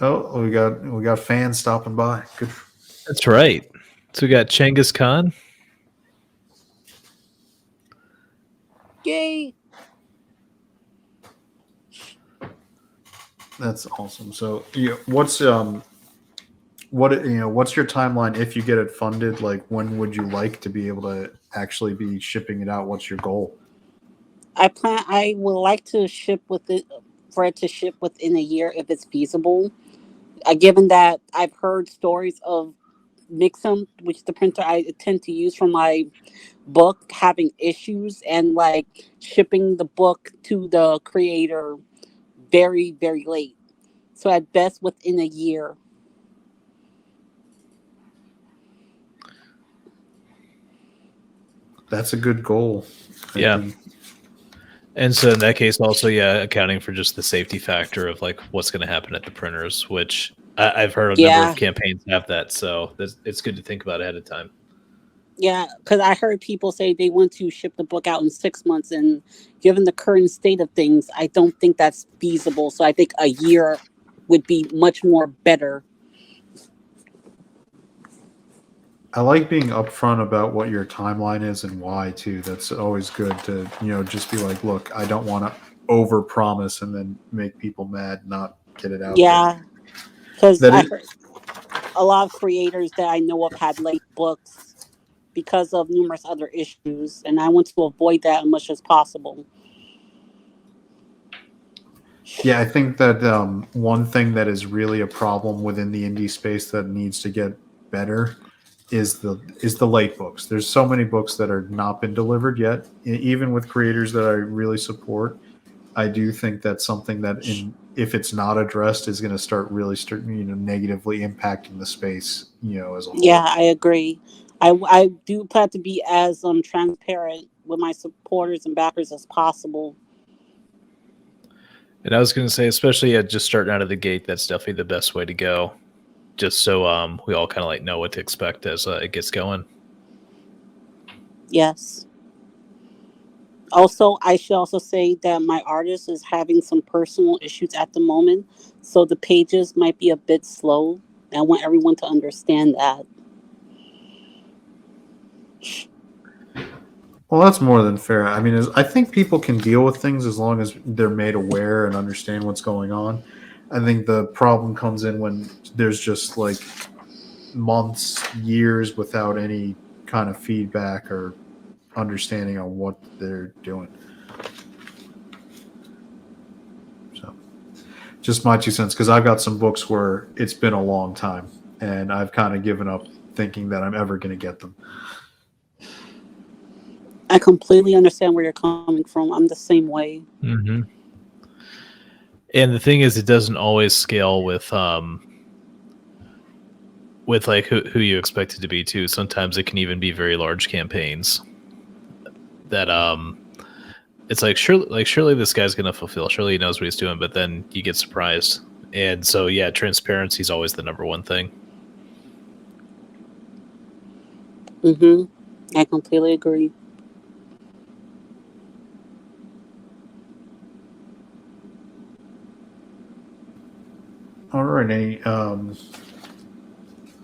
Oh, we got fans stopping by. Good. That's right. So we got Genghis Khan. Yay! That's awesome. So, what's your timeline if you get it funded? Like, when would you like to be able to actually be shipping it out? What's your goal? I would like to ship with it for it to ship within a year if it's feasible. Given that I've heard stories of Mixum, which is the printer I tend to use for my book, having issues and like shipping the book to the creator very, very late. So at best within a year. That's a good goal. I Yeah. think. And so in that case, also, yeah, accounting for just the safety factor of like what's going to happen at the printers, which I've heard a number of Yeah, campaigns have that. So it's good to think about ahead of time. yeah, because I heard people say they want to ship the book out in 6 months, and given the current state of things, I don't think that's feasible. So I think a year would be much more better. I like being upfront about what your timeline is and why too. That's always good to, just be like, look, I don't want to over promise and then make people mad, not get it out there. Yeah, because That I is heard a lot of creators that I know of had late books because of numerous other issues, and I want to avoid that as much as possible. Yeah, I think that one thing that is really a problem within the indie space that needs to get better is the late books. There's so many books that are not been delivered yet, even with creators that I really support. I do think that's something that, if it's not addressed, is going to start negatively impacting the space, as a Yeah, whole. I agree. I do plan to be as transparent with my supporters and backers as possible. And I was going to say, especially at just starting out of the gate, that's definitely the best way to go. Just so we all kind of like know what to expect as it gets going. Yes. Also, I should also say that my artist is having some personal issues at the moment, so the pages might be a bit slow. I want everyone to understand that. Well, that's more than fair. I mean, I think people can deal with things as long as they're made aware and understand what's going on. I think the problem comes in when there's just like months, years without any kind of feedback or understanding on what they're doing. So, just my 2 cents, because I've got some books where it's been a long time and I've kind of given up thinking that I'm ever going to get them. I completely understand where you're coming from. I'm the same way. Mm-hmm. And the thing is, it doesn't always scale with like who you expect it to be too. Sometimes it can even be very large campaigns that it's like surely this guy's gonna fulfill. Surely he knows what he's doing, but then you get surprised. And so yeah, transparency is always the number one thing. I completely agree. All right.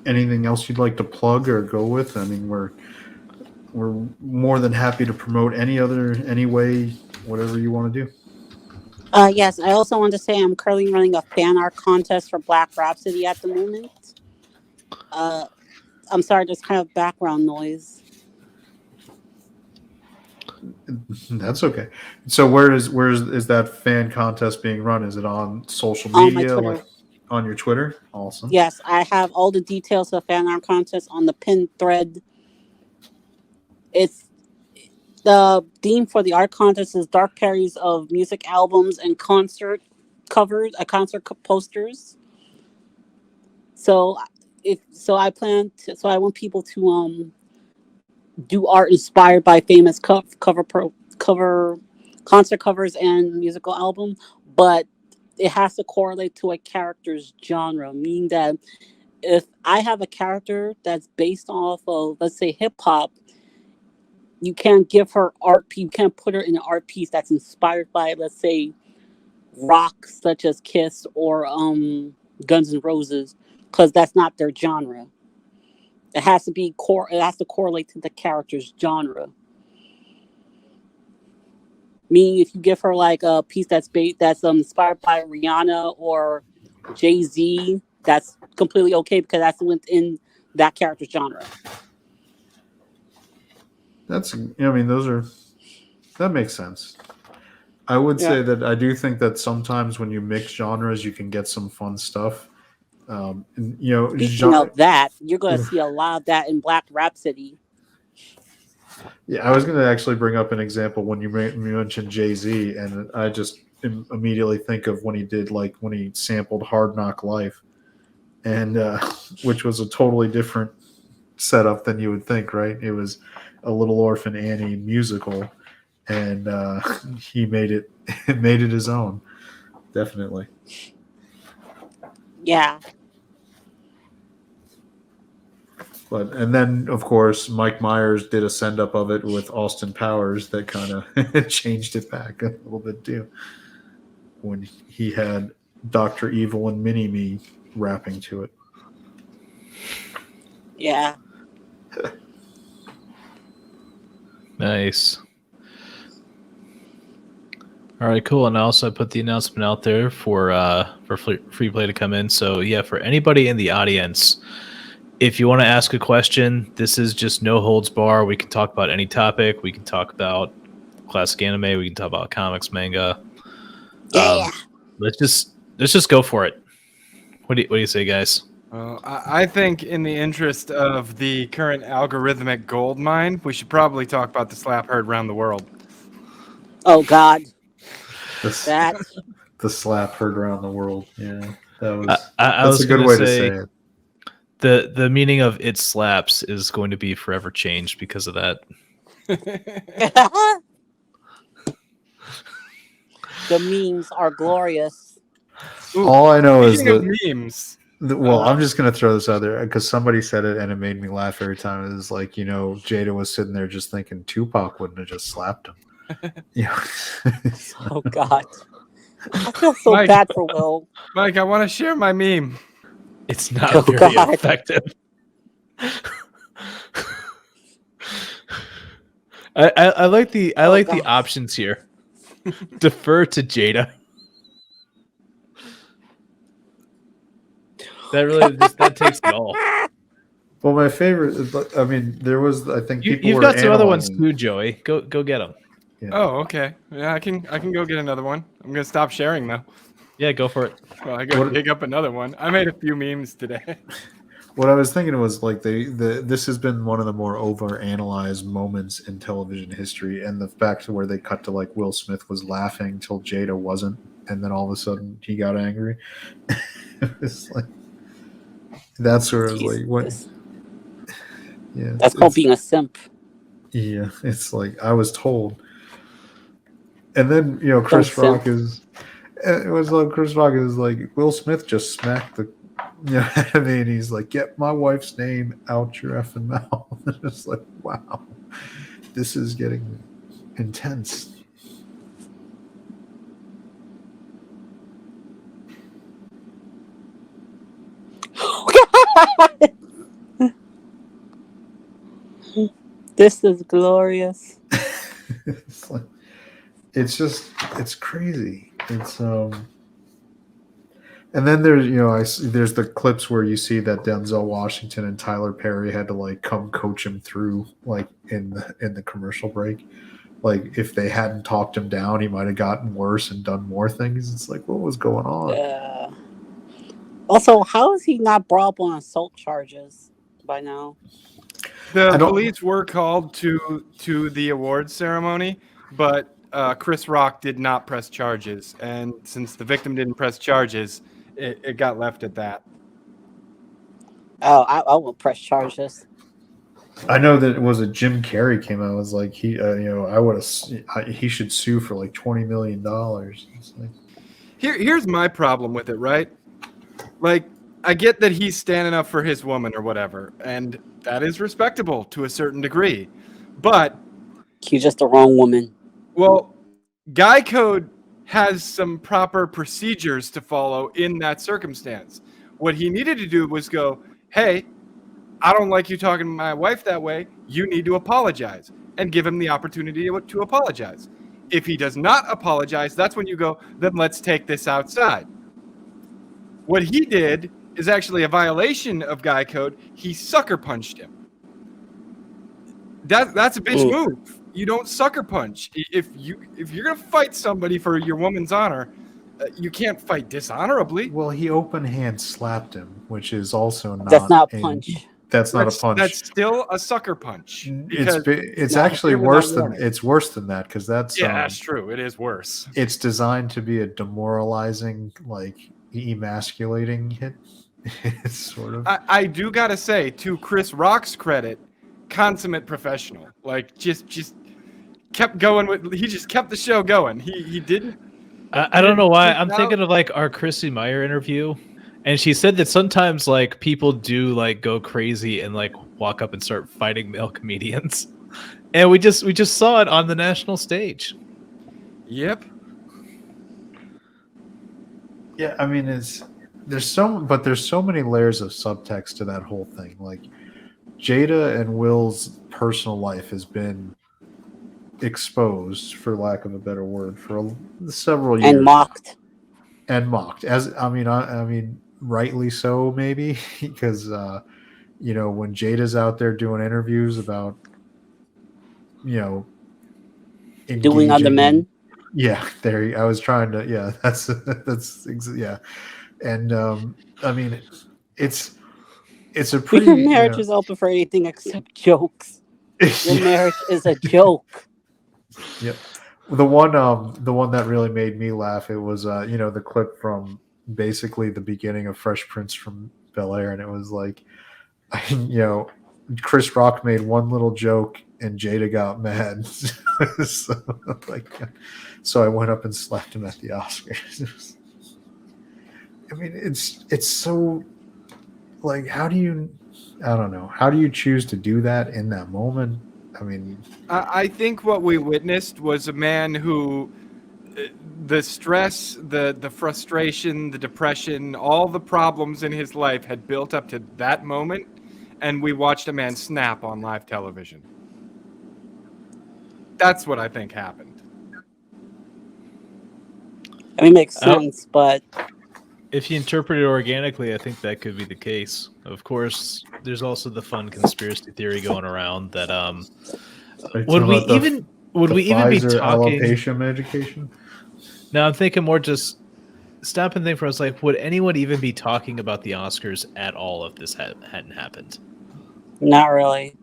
Anything else you'd like to plug or go with? I mean, we're more than happy to promote any way, whatever you want to do. Yes, I also want to say I'm currently running a fan art contest for Black Rhapsody at the moment. Uh, I'm sorry, there's kind of background noise. That's okay. So where is that fan contest being run? Is it on social On my media, like Twitter. on your Twitter? Awesome. Yes, I have all the details of fan art contest on the pinned thread. It's the theme for the art contest is dark parodies of music albums and concert covers, posters. So if so, I want people to do art inspired by famous cover concert covers and musical album, but it has to correlate to a character's genre, meaning that if I have a character that's based off of, let's say, hip hop, you can't give her art. You can't put her in an art piece that's inspired by, let's say, rock, such as Kiss or Guns N' Roses, because that's not their genre. It has to be It has to correlate to the character's genre. Meaning, if you give her like a piece that's inspired by Rihanna or Jay-Z, that's completely okay because that's within that character's genre. That makes sense. I would Yeah. say that I do think that sometimes when you mix genres, you can get some fun stuff. Speaking of that, you're going to see a lot of that in Black Rhapsody. Yeah, I was going to actually bring up an example when you mentioned Jay-Z, and I just immediately think of when he sampled Hard Knock Life, and which was a totally different setup than you would think, right? It was a Little Orphan Annie musical, and he made it his own, definitely. Yeah. And then of course Mike Myers did a send up of it with Austin Powers that kind of changed it back a little bit too, when he had Dr. Evil and Mini-Me rapping to it. Yeah. Nice. All right, cool. And also I put the announcement out there for Freeplay to come in. So yeah, for anybody in the audience, if you want to ask a question, this is just no holds bar. We can talk about any topic. We can talk about classic anime. We can talk about comics, manga. Yeah. Let's just go for it. What do you say, guys? I think in the interest of the current algorithmic gold mine, we should probably talk about the slap heard around the world. Oh God. The slap heard around the world. Yeah, that's a good way to say it. The meaning of it slaps is going to be forever changed because of that. The memes are glorious. Ooh, all I know is memes. I'm just going to throw this out there because somebody said it and it made me laugh every time. It was like, Jada was sitting there just thinking Tupac wouldn't have just slapped him. Oh God. I feel so bad for Will. Mike, I want to share my meme. It's not very effective. I like the the options here. Defer to Jada. That takes it all. Well, my favorite is, there was, I think you've got some other ones too, Joey. Go get them. Yeah. Oh, okay. Yeah, I can go get another one. I'm gonna stop sharing though. Yeah, go for it. Well, I gotta dig up another one. I made a few memes today. What I was thinking was like this has been one of the more over-analyzed moments in television history, and the fact where they cut to like Will Smith was laughing till Jada wasn't, and then all of a sudden he got angry. It's like that's where I was like, what? Yeah, that's called being a simp. Yeah, it's like I was told. And then Chris Rock is. It was like Chris Rock is like Will Smith just smacked the. He's like, get my wife's name out your effing mouth. It's like, wow, this is getting intense. This is glorious. It's crazy. It's and then there's the clips where you see that Denzel Washington and Tyler Perry had to like come coach him through like in the commercial break. Like if they hadn't talked him down, he might have gotten worse and done more things. It's like, what was going on? Also, how is he not brought up on assault charges by now? The police were called to the awards ceremony, but Chris Rock did not press charges, and since the victim didn't press charges, it got left at that. Oh, I won't press charges. I know that it was a Jim Carrey came out. It was like he should sue for like $20 million. It's like, here's my problem with it, right? Like, I get that he's standing up for his woman or whatever, and that is respectable to a certain degree, but he's just the wrong woman. Well, Guy Code has some proper procedures to follow in that circumstance. What he needed to do was go, hey, I don't like you talking to my wife that way. You need to apologize, and give him the opportunity to apologize. If he does not apologize, that's when you go, then let's take this outside. What he did is actually a violation of guy code. He sucker punched him. That's a bitch move. You don't sucker punch. If you're gonna fight somebody for your woman's honor, you can't fight dishonorably. Well, he open hand slapped him, which is also not. That's not a punch. That's not a punch. That's still a sucker punch. It's actually worse than that, because that's that's true. It is worse. It's designed to be a demoralizing, like emasculating hit. It's sort of. I do gotta say, to Chris Rock's credit, consummate professional. Like just kept going with. He just kept the show going. He didn't. I don't know why. I'm thinking of like our Chrissy Meyer interview, and she said that sometimes like people do like go crazy and like walk up and start fighting male comedians, and we just saw it on the national stage. Yep. Yeah, I mean there's so many layers of subtext to that whole thing. Like Jada and Will's personal life has been exposed, for lack of a better word, for several years, and mocked. As I mean, rightly so, maybe, because when Jada's out there doing interviews about doing other men. Yeah, I was trying to. Yeah, yeah, and I mean, it's a pretty. Your marriage is open for anything except jokes. Your marriage is a joke. Yep. The one that really made me laugh, it was the clip from basically the beginning of Fresh Prince from Bel-Air, and it was like Chris Rock made one little joke and Jada got mad. So I went up and slapped him at the Oscars. I mean, it's so like, how do you choose to do that in that moment? I mean, I think what we witnessed was a man who, the stress, the frustration, the depression, all the problems in his life had built up to that moment, and we watched a man snap on live television. That's what I think happened. I mean, makes sense, but if you interpret it organically, I think that could be the case. Of course, there's also the fun conspiracy theory going around that would we even be talking alopecia medication? No, I'm thinking more just stop and think for us. Like, would anyone even be talking about the Oscars at all if this hadn't happened? Not really.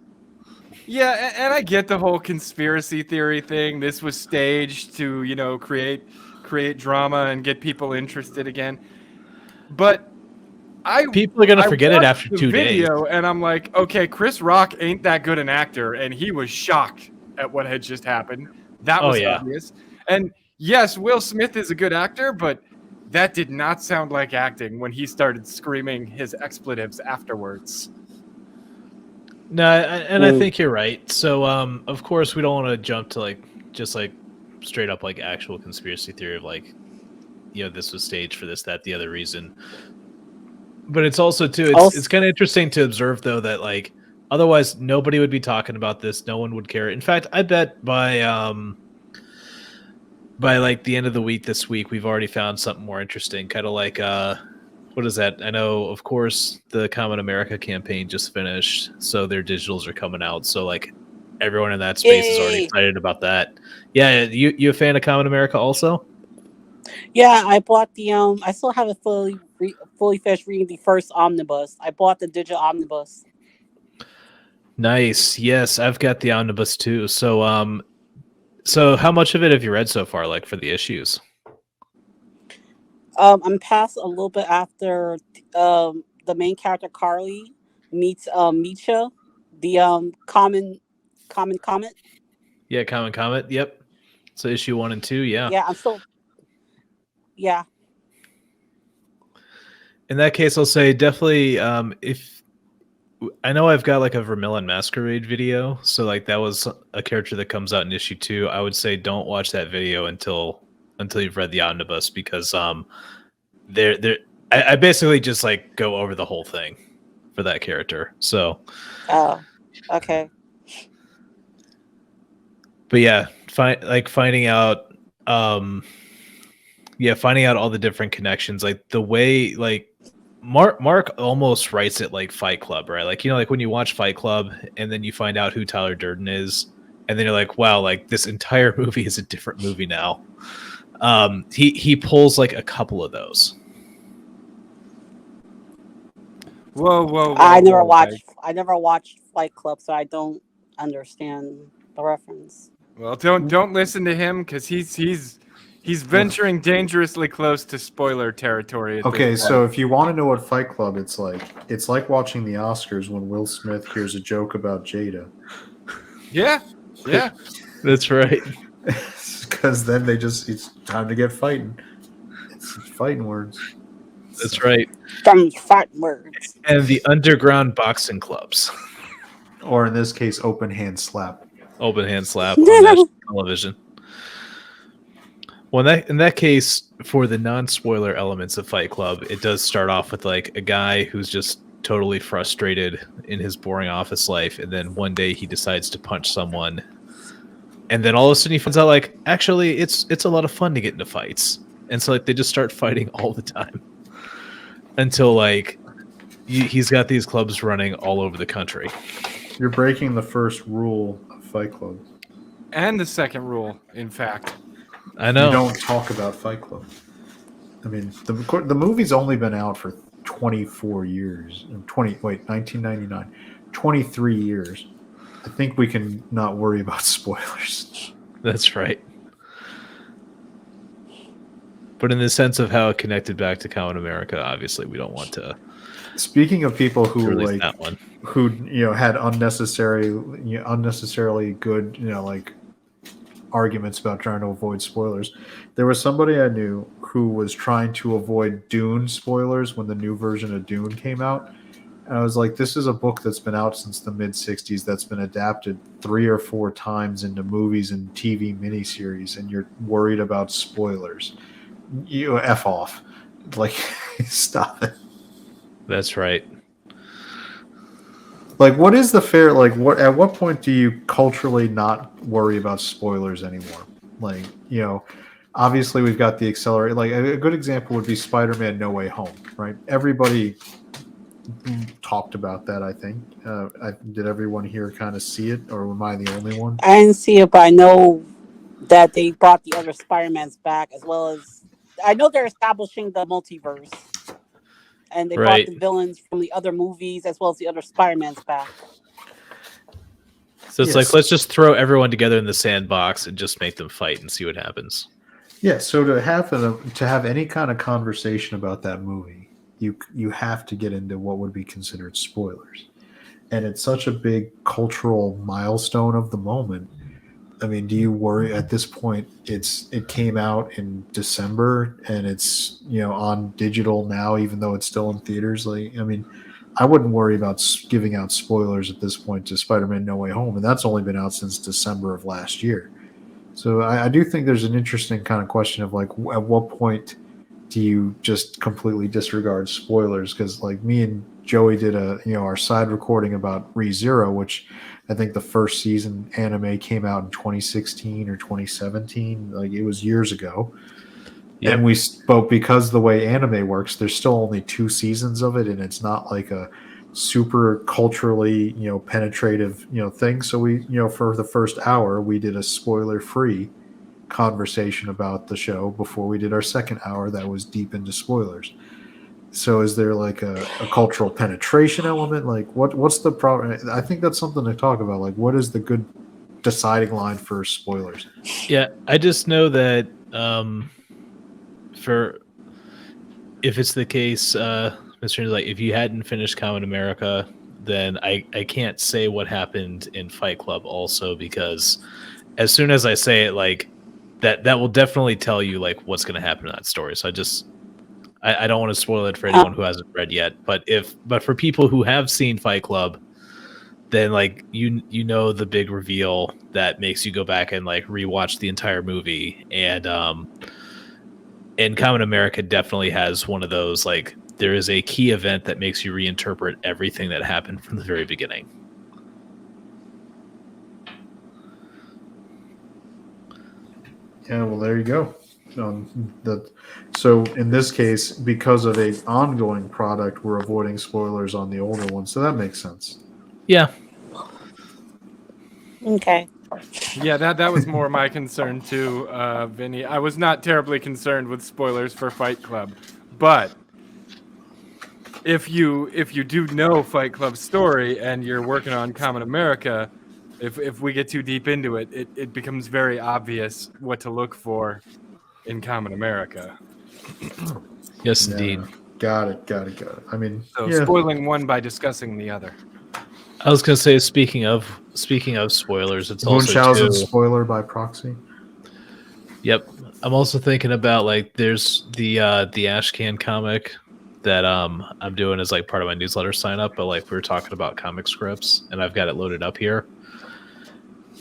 Yeah, and I get the whole conspiracy theory thing. This was staged to, create drama and get people interested again. But people are gonna forget it after 2 days. And I'm like, okay, Chris Rock ain't that good an actor, and he was shocked at what had just happened. That was obvious. And yes, Will Smith is a good actor, but that did not sound like acting when he started screaming his expletives afterwards. No, I think you're right. So, of course, we don't want to jump to just straight up actual conspiracy theory of this was staged for this, that, the other reason. But it's also too, it's kind of interesting to observe though that otherwise nobody would be talking about this. No one would care. In fact, I bet by the end of the week this week, we've already found something more interesting. Kind of what is that? I know, of course, the Common America campaign just finished, so their digitals are coming out. So everyone in that space is already excited about that. Yeah, you a fan of Common America also? Yeah, I bought the I still haven't fully finished reading the first omnibus. I bought the digital omnibus. Nice. Yes, I've got the omnibus too. So so how much of it have you read so far, for the issues? I'm past a little bit after the main character Carly meets Misha, the common comet. Yeah, Common Comet. Yep. So issue 1 and 2. Yeah. Yeah, I'm still. Yeah. In that case, I'll say definitely. If I know I've got a Vermilion Masquerade video, so that was a character that comes out in issue 2. I would say don't watch that video until you've read the omnibus, because I I basically just like go over the whole thing for that character. So, Oh, okay. but yeah, finding out, finding out all the different connections, like the way like Mark almost writes it like Fight Club, right? Like, you know, like when you watch Fight Club and then you find out who Tyler Durden is, and then you're like, wow, like this entire movie is a different movie now. He pulls like a couple of those. Whoa! I never watched Fight Club, so I don't understand the reference. Well, don't listen to him because he's venturing dangerously close to spoiler territory. Okay, so if you want to know what Fight Club it's like watching the Oscars when Will Smith hears a joke about Jada. Yeah, That's right. Because then it's time to get fighting. It's fighting words. That's right. Some fighting words. And the underground boxing clubs. Or in this case, open hand slap. Open hand slap on national television. Well, in that case, for the non-spoiler elements of Fight Club, it does start off with like a guy who's just totally frustrated in his boring office life, and then one day he decides to punch someone, and then all of a sudden he finds out like actually it's a lot of fun to get into fights, and so like they just start fighting all the time until like he's got these clubs running all over the country. You're breaking the first rule of Fight Club. And the second rule, in fact. I know. You don't talk about Fight Club. I mean, the movie's only been out for 24 years. 1999. 23 years. I think we can not worry about spoilers. That's right. But in the sense of how it connected back to Common America, obviously we don't want to. Speaking of people who release that one. Who had unnecessarily good arguments about trying to avoid spoilers. There was somebody I knew who was trying to avoid Dune spoilers when the new version of Dune came out. And I was like, this is a book that's been out since the mid-'60s that's been adapted 3 or 4 times into movies and TV miniseries, and you're worried about spoilers. You F off. Like, stop it. That's right. Like, what is the fair, at what point do you culturally not worry about spoilers anymore? Like, obviously we've got the accelerate, like a good example would be Spider-Man No Way Home, right? Everybody talked about that, I think. Did everyone here kind of see it, or am I the only one? I didn't see it, but I know that they brought the other Spider-Mans back, as well as I know they're establishing the multiverse. And they brought the villains from the other movies as well as the other Spider-Mans back. So it's like, let's just throw everyone together in the sandbox and just make them fight and see what happens. Yeah, so to have any kind of conversation about that movie, you have to get into what would be considered spoilers. And it's such a big cultural milestone of the moment. I mean, do you worry at this point? It came out in December and it's on digital now, even though it's still in theaters. Like, I mean, I wouldn't worry about giving out spoilers at this point to Spider-Man No Way Home, and that's only been out since December of last year. So I do think there's an interesting kind of question of like, at what point do you just completely disregard spoilers? Because like me and Joey did our side recording about ReZero, which I think the first season anime came out in 2016 or 2017. Like, it was years ago. Yep. And we spoke, because the way anime works, there's still only 2 seasons of it, and it's not like a super culturally, penetrative, thing. So we, for the first hour, we did a spoiler-free conversation about the show before we did our second hour that was deep into spoilers. So is there like a cultural penetration element? Like, what's the problem? I think that's something to talk about. Like, what is the good deciding line for spoilers? Yeah, I just know that if it's the case, Mr. Like, if you hadn't finished Common America, then I can't say what happened in Fight Club also, because as soon as I say it, like that will definitely tell you like what's going to happen in that story. So I don't want to spoil it for anyone who hasn't read yet, but for people who have seen Fight Club, then like you know the big reveal that makes you go back and like rewatch the entire movie. And Common America definitely has one of those like there is a key event that makes you reinterpret everything that happened from the very beginning. Yeah, well, there you go. So in this case, because of a ongoing product, we're avoiding spoilers on the older one, so that makes sense. Yeah. Okay. Yeah, that was more my concern too, Vinny. I was not terribly concerned with spoilers for Fight Club, but if you do know Fight Club's story and you're working on Common America, if we get too deep into it, it becomes very obvious what to look for in Common America. Yes, indeed. Got it. I mean, So spoiling one by discussing the other. I was going to say, speaking of spoilers, it's also Munchausen's spoiler by proxy. Yep, I'm also thinking about like there's the Ashcan comic that I'm doing as like part of my newsletter sign up, but like we were talking about comic scripts, and I've got it loaded up here,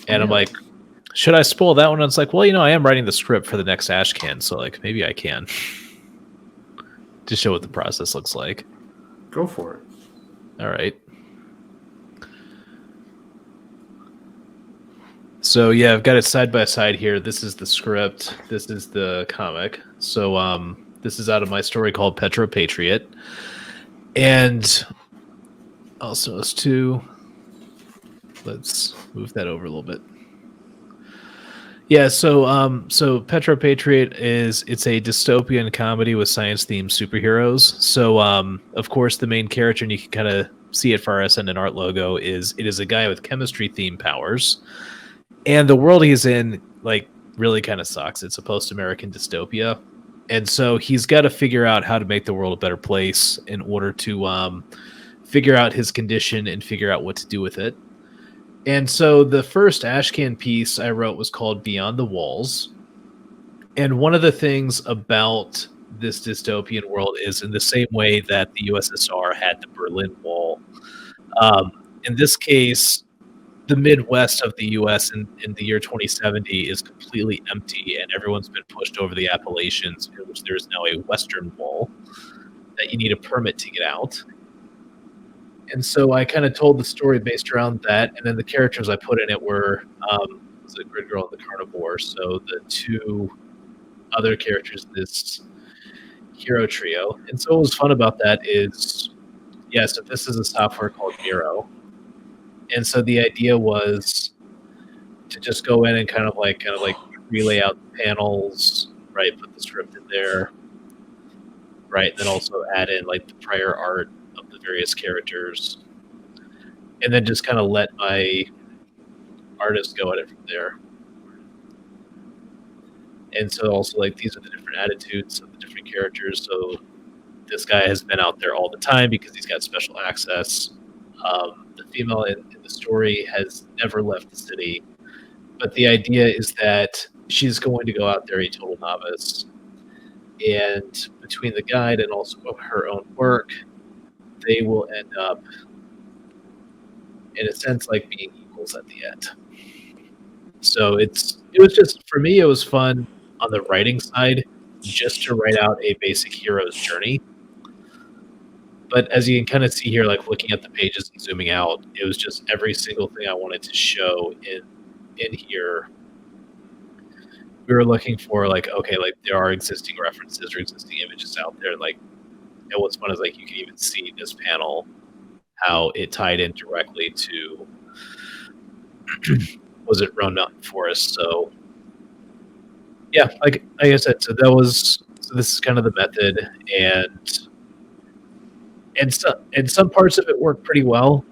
and I'm like, should I spoil that one? And it's like, well, I am writing the script for the next Ashcan, so like maybe I can to show what the process looks like. Go for it. All right. So yeah, I've got it side by side here. This is the script. This is the comic. So this is out of my story called Petro Patriot. And also let's move that over a little bit. Yeah, so Petro Patriot it's a dystopian comedy with science-themed superheroes. So of course the main character, and you can kind of see it for our Ascendant art logo, is a guy with chemistry-themed powers. And the world he's in, like, really kind of sucks. It's a post-American dystopia. And so he's got to figure out how to make the world a better place in order to figure out his condition and figure out what to do with it. And so the first Ashcan piece I wrote was called Beyond the Walls. And one of the things about this dystopian world is in the same way that the USSR had the Berlin Wall. In this case, the Midwest of the U.S. in the year 2070 is completely empty, and everyone's been pushed over the Appalachians, in which there is now a Western Wall that you need a permit to get out. And so I kind of told the story based around that, and then the characters I put in it were the Grid Girl and the Carnivore. So the two other characters, this hero trio. And so what was fun about that is, so this is a software called Miro. And so the idea was to just go in and kind of like relay out the panels, right? Put the script in there, right? And then also add in like the prior art of the various characters, and then just kind of let my artist go at it from there. And so also like these are the different attitudes of the different characters. So this guy has been out there all the time because he's got special access. The female in the story has never left the city, but the idea is that she's going to go out there a total novice, and between the guide and also her own work, they will end up in a sense like being equals at the end. So it was just, for me, it was fun on the writing side just to write out a basic hero's journey. But as you can kind of see here, like looking at the pages and zooming out, it was just every single thing I wanted to show in here. We were looking for like, okay, like there are existing references or existing images out there. Like, and what's fun is like you can even see this panel, how it tied in directly to was it Roan Mountain Forest. So yeah, like I said, so this is kind of the method, and some parts of it work pretty well,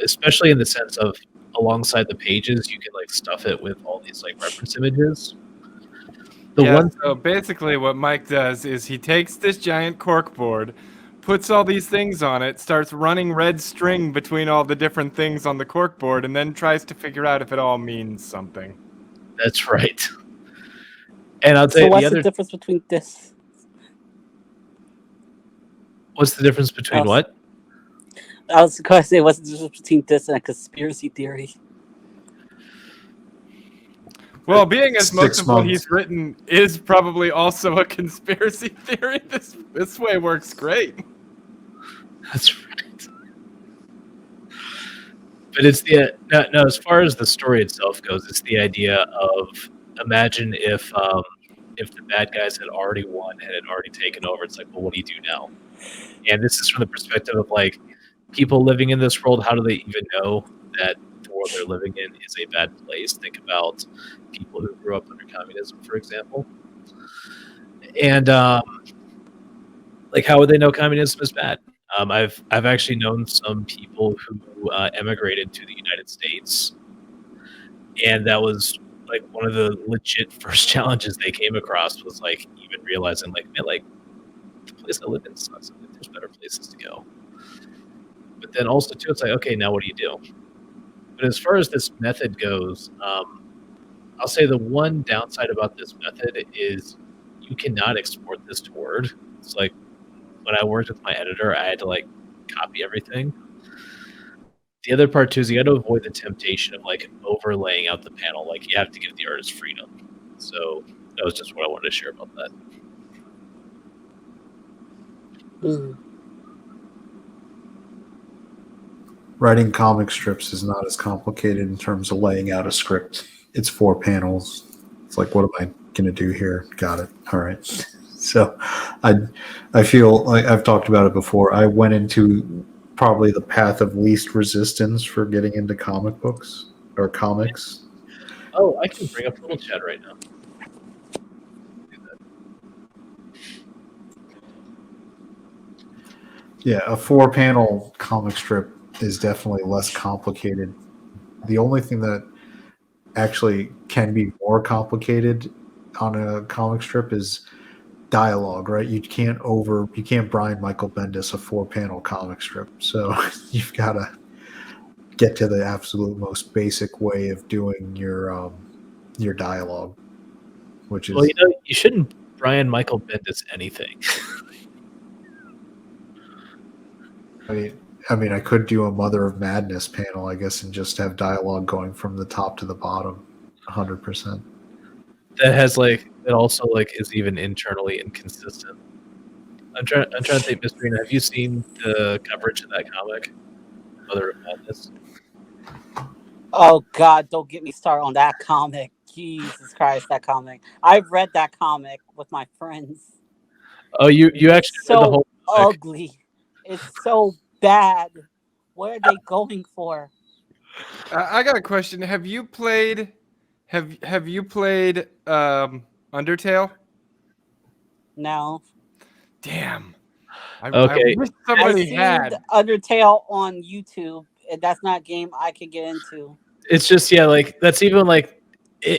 especially in the sense of alongside the pages, you can like stuff it with all these like reference images. So basically what Mike does is he takes this giant corkboard, puts all these things on it, starts running red string between all the different things on the corkboard, and then tries to figure out if it all means something. That's right. And I'll tell you what's the difference between this? What's the difference between what? I was going to say, what's the difference between this and a conspiracy theory? Well, being as most of what he's written is probably also a conspiracy theory, this way works great. That's right. But it's the no. As far as the story itself goes, it's the idea of imagine if the bad guys had already won and had already taken over. It's like, well, what do you do now? And this is from the perspective of like people living in this world. How do they even know that the world they're living in is a bad place? Think about people who grew up under communism, for example, and like how would they know communism is bad? I've actually known some people who emigrated to the United States, and that was like one of the legit first challenges they came across was like even realizing like, man, like the place I live in sucks. Like, there's better places to go. But then also too, it's like, okay, now what do you do? But as far as this method goes, I'll say the one downside about this method is you cannot export this to Word. It's like when I worked with my editor, I had to like copy everything. The other part too is you got to avoid the temptation of like overlaying out the panel. Like you have to give the artist freedom. So that was just what I wanted to share about that. Mm. Writing comic strips is not as complicated in terms of laying out a script. It's 4 panels. It's like, what am I going to do here? Got it. All right. So I feel like I've talked about it before. I went into probably the path of least resistance for getting into comic books or comics. Oh, I can bring up Little Chat right now. Yeah, a 4-panel comic strip is definitely less complicated. The only thing that actually can be more complicated on a comic strip is dialogue, right? You can't Brian Michael Bendis a 4-panel comic strip. So you've got to get to the absolute most basic way of doing your dialogue, which is, well, you shouldn't Brian Michael Bendis anything. I mean, I could do a Mother of Madness panel, I guess, and just have dialogue going from the top to the bottom, 100%. That has like it also like is even internally inconsistent. I'm trying to think, Mr. Rena, have you seen the coverage of that comic, Mother of Madness? Oh God, don't get me started on that comic. Jesus Christ, that comic. I've read that comic with my friends. Oh, you actually read the whole comic? Ugly. It's so bad. What are they going for? I got a question. Have you played Undertale? No. Damn. Okay. I wish somebody I've seen had. Undertale on YouTube, and that's not a game I can get into. It's just like that's even like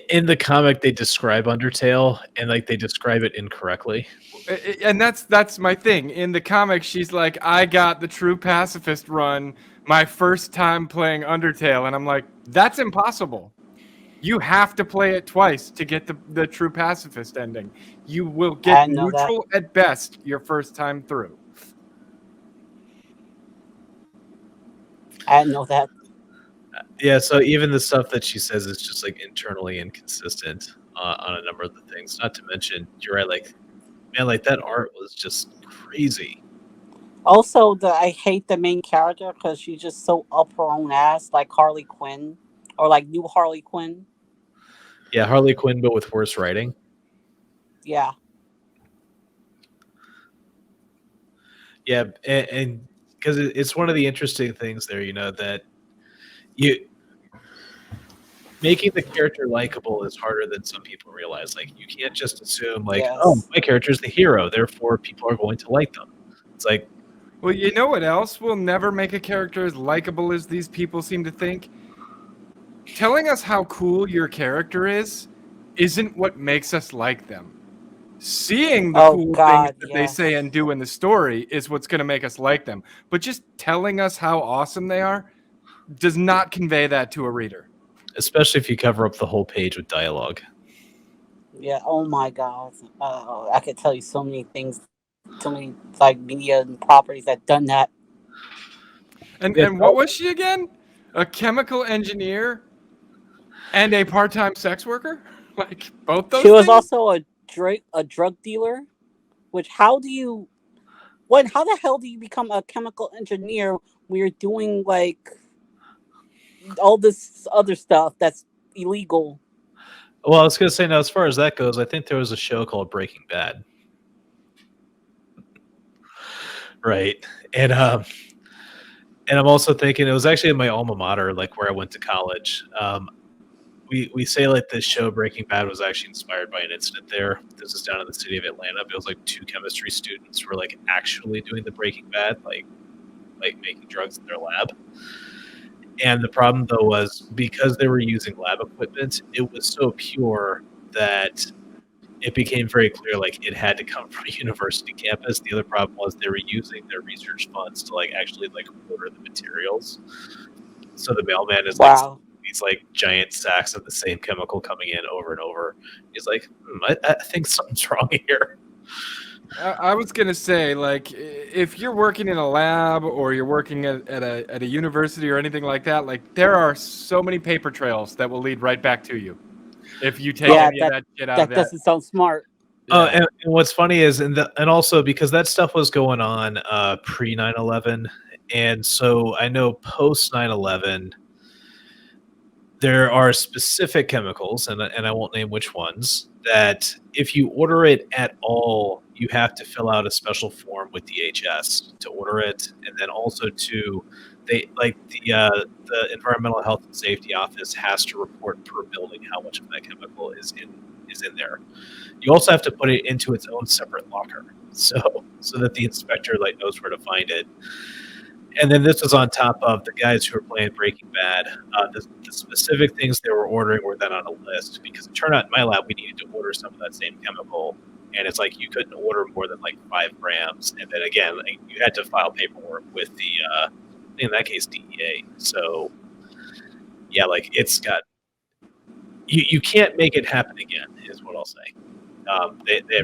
in the comic they describe Undertale and like they describe it incorrectly. And that's my thing. In the comic, she's like, I got the true pacifist run my first time playing Undertale. And I'm like, that's impossible. You have to play it twice to get the true pacifist ending. You will get neutral at best your first time through. I didn't know that. Yeah, so even the stuff that she says is just like internally inconsistent on a number of the things. Not to mention, you're right, like, man, like that art was just crazy. Also, I hate the main character because she's just so up her own ass, like Harley Quinn, or like new Harley Quinn. Yeah, Harley Quinn, but with worse writing. Yeah. Yeah, and because it's one of the interesting things there, that you making the character likable is harder than some people realize. Like, you can't just assume, like, oh, my character's the hero, therefore people are going to like them. It's like, well, you know what else will never make a character as likable as these people seem to think? Telling us how cool your character isn't what makes us like them. Seeing the cool things that they say and do in the story is what's going to make us like them. But just telling us how awesome they are does not convey that to a reader. Especially if you cover up the whole page with dialogue. Yeah, oh my God. I could tell you so many things, so many like media and properties that done that. And what was she again? A chemical engineer and a part-time sex worker? Like both those She was things? also a drug dealer, which how do you How the hell do you become a chemical engineer when you're doing like all this other stuff that's illegal? Well, I was going to say now, as far as that goes, I think there was a show called Breaking Bad, right? And I'm also thinking it was actually in my alma mater, like where I went to college. We say like this show Breaking Bad was actually inspired by an incident there. This is down in the city of Atlanta. It was like 2 chemistry students who were like actually doing the Breaking Bad, like making drugs in their lab. And the problem though was because they were using lab equipment, it was so pure that it became very clear like it had to come from a university campus. The other problem was they were using their research funds to like actually like order the materials. So the mailman is like these like giant sacks of the same chemical coming in over and over. He's like, I think something's wrong here. I was gonna say, like, if you're working in a lab or you're working at a university or anything like that, like, there are so many paper trails that will lead right back to you if you take any of that shit out of that. That doesn't sound smart. And what's funny is, and also because that stuff was going on pre 9/11, and so I know post 9/11, there are specific chemicals, and I won't name which ones, that if you order it at all, you have to fill out a special form with DHS to order it, and then also the Environmental Health and Safety Office has to report per building how much of that chemical is in there. You also have to put it into its own separate locker, so that the inspector like knows where to find it. And then this was on top of the guys who were playing Breaking Bad. The specific things they were ordering were then on a list, because it turned out in my lab we needed to order some of that same chemical, and it's like you couldn't order more than like 5 grams, and then again like, you had to file paperwork with the in that case DEA. So yeah, like it's got you can't make it happen again, is what I'll say.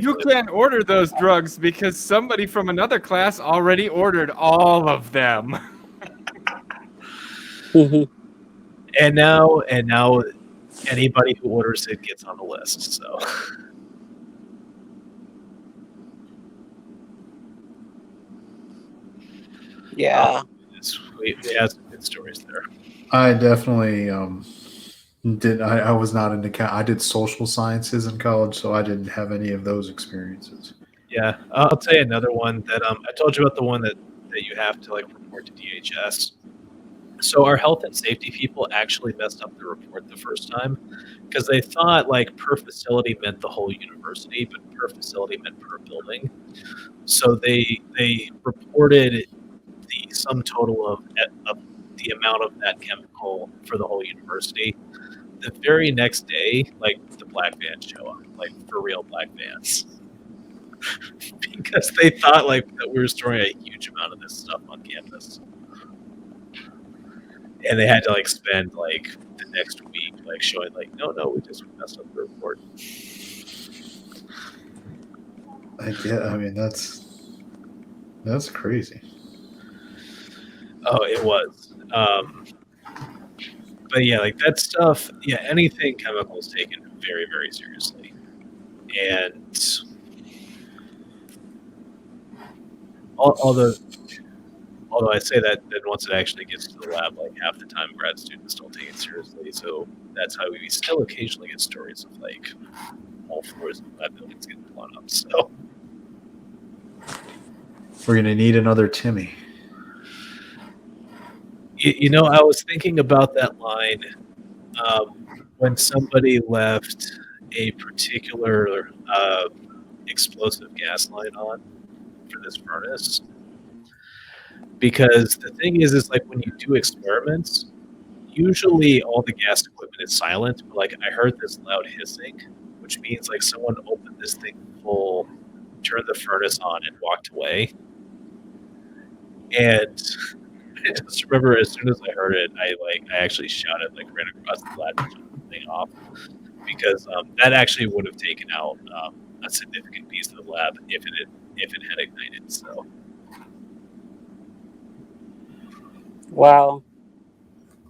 You can't order those drugs because somebody from another class already ordered all of them. Mm-hmm. And now anybody who orders it gets on the list. So yeah, we have some good stories there. I definitely I was not into I did social sciences in college, so I didn't have any of those experiences. Yeah, I'll tell you another one that I told you about, the one that you have to like report to DHS. So our health and safety people actually messed up the report the first time because they thought like per facility meant the whole university, but per facility meant per building. So they reported the sum total of the amount of that chemical for the whole university. The very next day, like the black vans show up, like for real black vans, because they thought like that we were storing a huge amount of this stuff on campus, and they had to like spend like the next week like showing like no, we just messed up the report. I mean that's crazy. Oh, it was. But yeah, like that stuff, yeah, anything chemical is taken very, very seriously. And although I say that, then once it actually gets to the lab, like half the time grad students don't take it seriously. So that's how we still occasionally get stories of like all floors of lab buildings getting blown up. So we're gonna need another Timmy. You know, I was thinking about that line when somebody left a particular explosive gas line on for this furnace. Because the thing is like when you do experiments, usually all the gas equipment is silent. But like I heard this loud hissing, which means like someone opened this thing full, turned the furnace on, and walked away. And I just remember as soon as I heard it, I actually shouted, like ran across the lab and turned the thing off, because that actually would have taken out a significant piece of the lab if it had ignited. So, wow,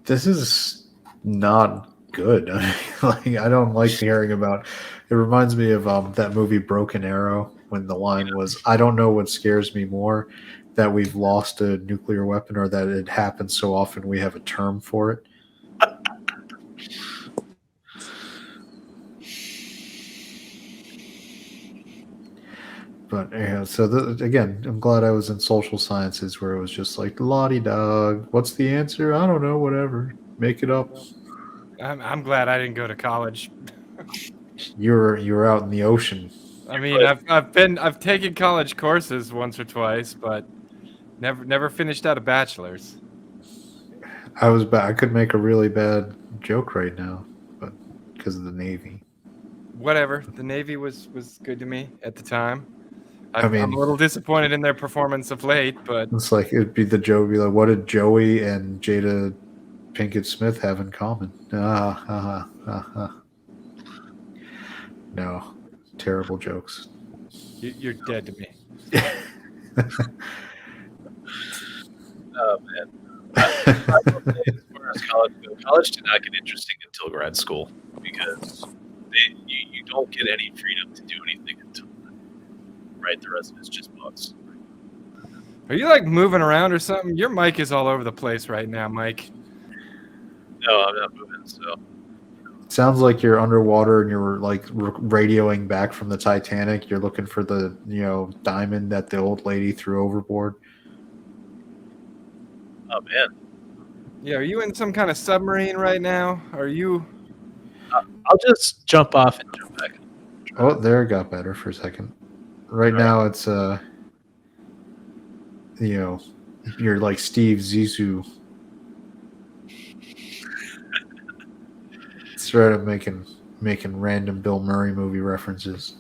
this is not good. Like I don't like hearing about. It reminds me of that movie Broken Arrow, when the line was, I don't know what scares me more, that we've lost a nuclear weapon or that it happens so often we have a term for it. But yeah, so again, I'm glad I was in social sciences where it was just like, lottie dog, what's the answer? I don't know, whatever. Make it up. I'm glad I didn't go to college. You're out in the ocean. I mean, I've taken college courses once or twice, but never finished out a bachelor's. I could make a really bad joke right now, but because of the Navy. Whatever. The Navy was good to me at the time. I mean, I'm a little disappointed in their performance of late, but it's like it'd be the joke. Be like, what did Joey and Jada Pinkett Smith have in common? No, terrible jokes. you're dead to me. Oh man. As far as college did not get interesting until grad school because you don't get any freedom to do anything until then. Right, the rest of it's just books. Are you like moving around or something? Your mic is all over the place right now, Mike. No, I'm not moving. So Sounds like you're underwater and you're like radioing back from the Titanic. You're looking for the diamond that the old lady threw overboard. oh man, Yeah, are you in some kind of submarine right now? Are you? I'll just jump off and jump back. Oh, there it got better for a second. Right now it's you're like Steve Zissou. Started making random Bill Murray movie references.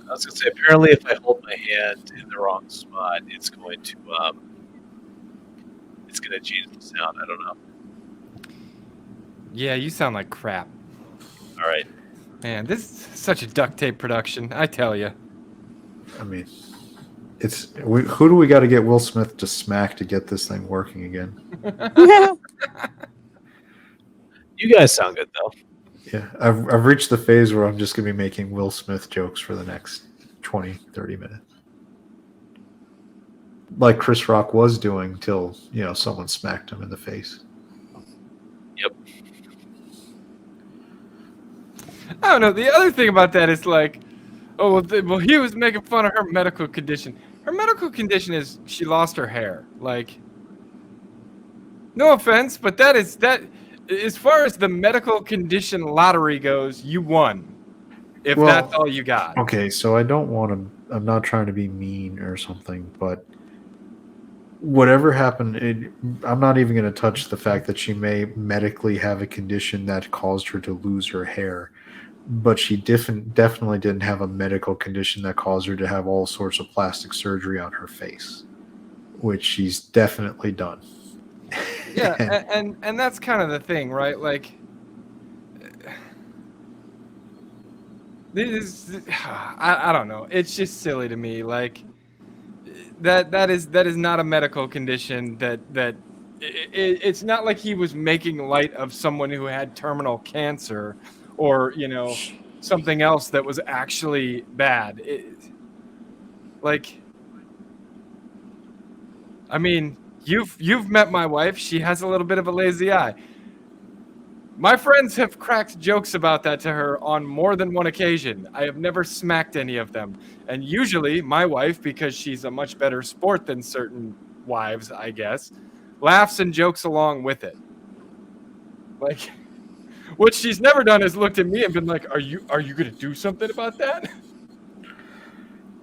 I was gonna say apparently if I hold my hand in the wrong spot, it's going to change the sound. I don't know. Yeah, you sound like crap. All right. Man, this is such a duct tape production. I tell you. I mean, who do we got to get Will Smith to smack to get this thing working again? You guys sound good though. Yeah, I've reached the phase where I'm just going to be making Will Smith jokes for the next 20, 30 minutes. Like Chris Rock was doing till, someone smacked him in the face. Yep. I don't know. The other thing about that is like, well, he was making fun of her medical condition. Her medical condition is she lost her hair. Like, no offense, but that. As far as the medical condition lottery goes, you won. If that's all you got. Okay, so I'm not trying to be mean or something, but whatever happened, I'm not even going to touch the fact that she may medically have a condition that caused her to lose her hair. But she definitely didn't have a medical condition that caused her to have all sorts of plastic surgery on her face, which she's definitely done. Yeah, and that's kind of the thing, right? Like, I don't know. It's just silly to me. Like, that is not a medical condition. It's not like he was making light of someone who had terminal cancer or something else that was actually bad. I mean, you've met my wife. She has a little bit of a lazy eye. My friends have cracked jokes about that to her on more than one occasion. I have never smacked any of them. And usually my wife, because she's a much better sport than certain wives, I guess, laughs and jokes along with it. Like, what she's never done is looked at me and been like, are you going to do something about that?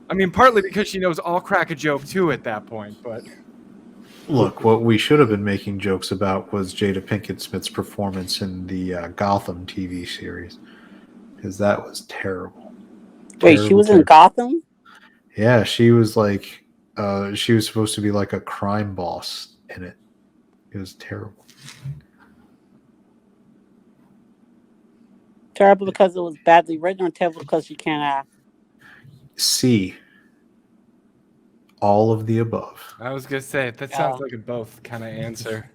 I mean, partly because she knows I'll crack a joke too at that point, but... Look, what we should have been making jokes about was Jada Pinkett Smith's performance in the Gotham TV series, because that was terrible. Wait, she was in Gotham? Yeah, she was like, she was supposed to be like a crime boss in it. It was terrible. Terrible because it was badly written, or terrible because she can't act? C. All of the above. I was going to say, that sounds like a both kind of answer.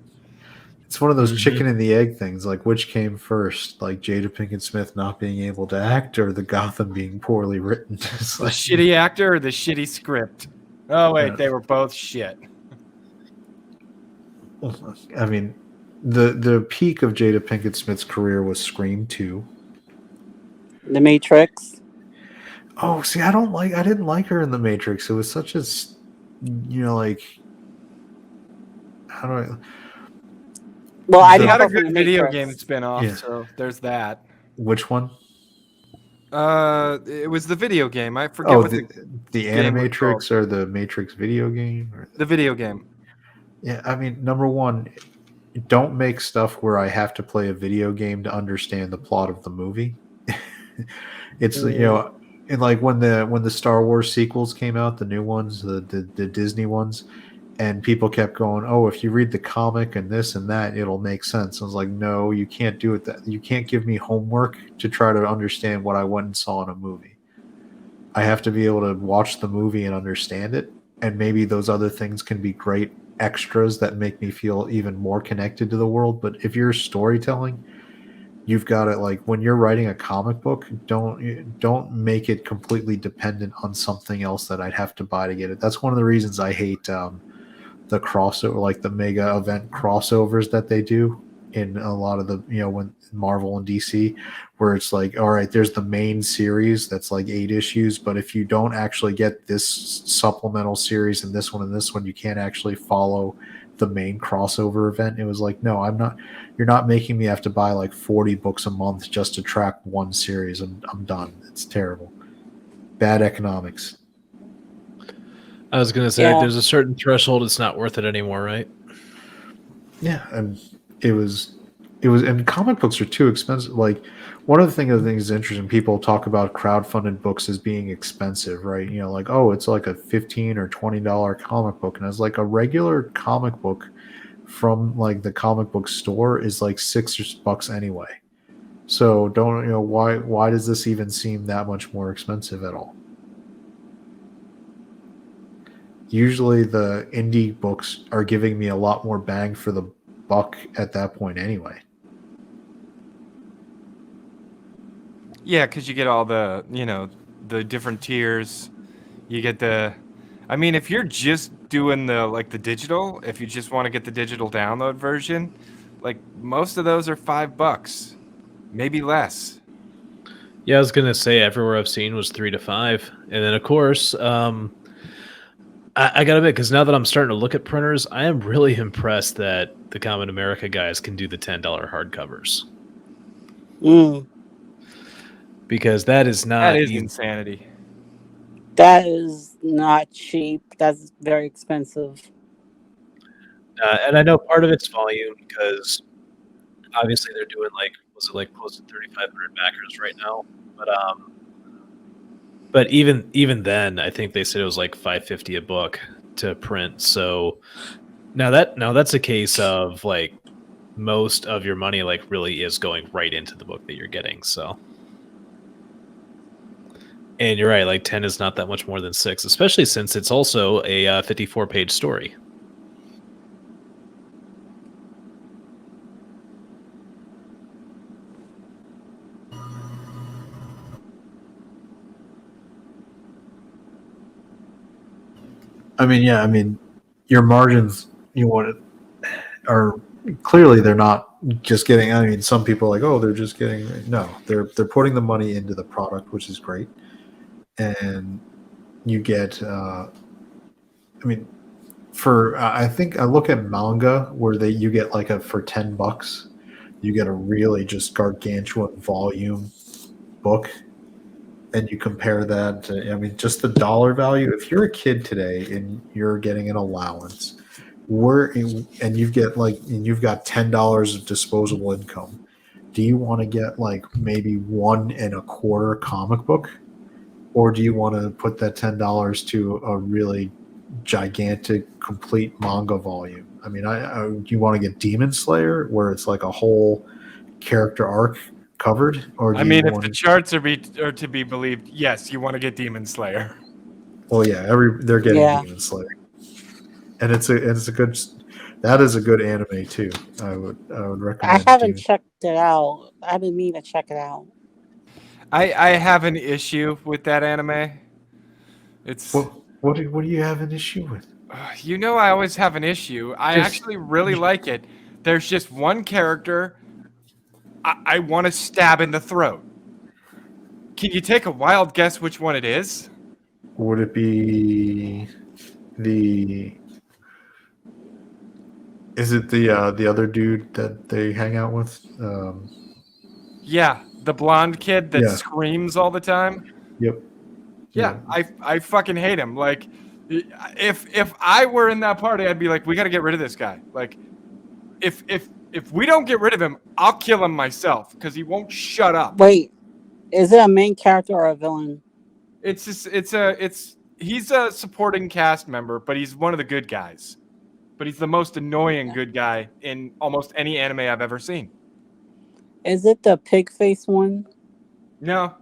It's one of those Mhm. chicken and the egg things. Like, which came first? Like Jada Pinkett Smith not being able to act, or the Gotham being poorly written? It's The like, shitty actor or the shitty script? Oh wait, Yeah. they were both shit. I mean, the peak of Jada Pinkett Smith's career was Scream 2. The Matrix. Oh, see, I didn't like her in The Matrix. It was such a, like, how do I? Well, I The- They didn't got a go from good the video Matrix. game spin-off, Yeah. so there's that. Which one? It was the video game. I forget Oh, what the game was Animatrix or the Matrix video game? Or the video game. Yeah, I mean, number one, don't make stuff where I have to play a video game to understand the plot of the movie. It's and like when the Star Wars sequels came out, the new ones, the Disney ones, and people kept going, "Oh, if you read the comic and this and that, it'll make sense." I was like, "No, you can't do it. That you can't give me homework to try to understand what I went and saw in a movie. I have to be able to watch the movie and understand it, and maybe those other things can be great extras that make me feel even more connected to the world. But if you're storytelling, you've got to, like, when you're writing a comic book, don't make it completely dependent on something else that I'd have to buy to get it. That's one of the reasons I hate the crossover, like the mega event crossovers that they do in a lot of the, when Marvel and DC, where it's like, all right, there's the main series that's like 8 issues, but if you don't actually get this supplemental series and this one, you can't actually follow the main crossover event. It was like, no, you're not making me have to buy like 40 books a month just to track one series. I'm done. It's terrible. Bad economics. I was gonna say, there's a certain threshold; it's not worth it anymore, right? Yeah, and it was, and comic books are too expensive. Like, one of the things that's interesting, people talk about crowdfunded books as being expensive, right? Like, oh, it's like a $15 or $20 comic book, and it's like a regular comic book from like the comic book store is like $6 anyway. So don't, why does this even seem that much more expensive at all? Usually the indie books are giving me a lot more bang for the buck at that point anyway. Yeah, because you get all the, the different tiers. You get I mean, if you're just doing the digital, if you just want to get the digital download version, like most of those are $5, maybe less. Yeah, I was gonna say everywhere I've seen was 3 to 5, and then of course, I got to admit, because now that I'm starting to look at printers, I am really impressed that the Common America guys can do the $10 hardcovers. Because that is not insanity. That is not cheap. That's very expensive. And I know part of it's volume because obviously they're doing was it close to 3,500 backers right now? But even then, I think they said it was like $550 a book to print. So now that's a case of like most of your money really is going right into the book that you're getting. So, and you're right, like 10 is not that much more than 6, especially since it's also a 54-page story. I mean, your margins are clearly, they're not just getting. I mean, some people are like, oh, they're just getting. No, they're putting the money into the product, which is great, and you get. I mean, I think I look at manga where you get for $10, you get a really just gargantuan volume book. And you compare that to, I mean, just the dollar value. If you're a kid today and you're getting an allowance, and you've got $10 of disposable income, do you want to get maybe 1 1/4 comic book, or do you want to put that $10 to a really gigantic complete manga volume? I mean, do you want to get Demon Slayer where it's like a whole character arc covered, or I mean, if the charts are to be believed, yes, you want to get Demon Slayer. Well, yeah, they're getting Demon Slayer, and it's a good. That is a good anime too. I would I recommend. haven't checked it out. I've been meaning to check it out. I have an issue with that anime. It's What do you have an issue with? you know I always have an issue. I actually really like it. There's just one character I want to stab in the throat. Can you take a wild guess which one it is? Would it be the? Is it the other dude that they hang out with? Yeah, the blonde kid that Yeah. screams all the time. Yep. Yeah, I fucking hate him. Like, if I were in that party, I'd be like, we got to get rid of this guy. Like, if we don't get rid of him, I'll kill him myself because he won't shut up. Wait, is it a main character or a villain? He's a supporting cast member, but he's one of the good guys. But he's the most annoying good guy in almost any anime I've ever seen. Is it the pig face one? No,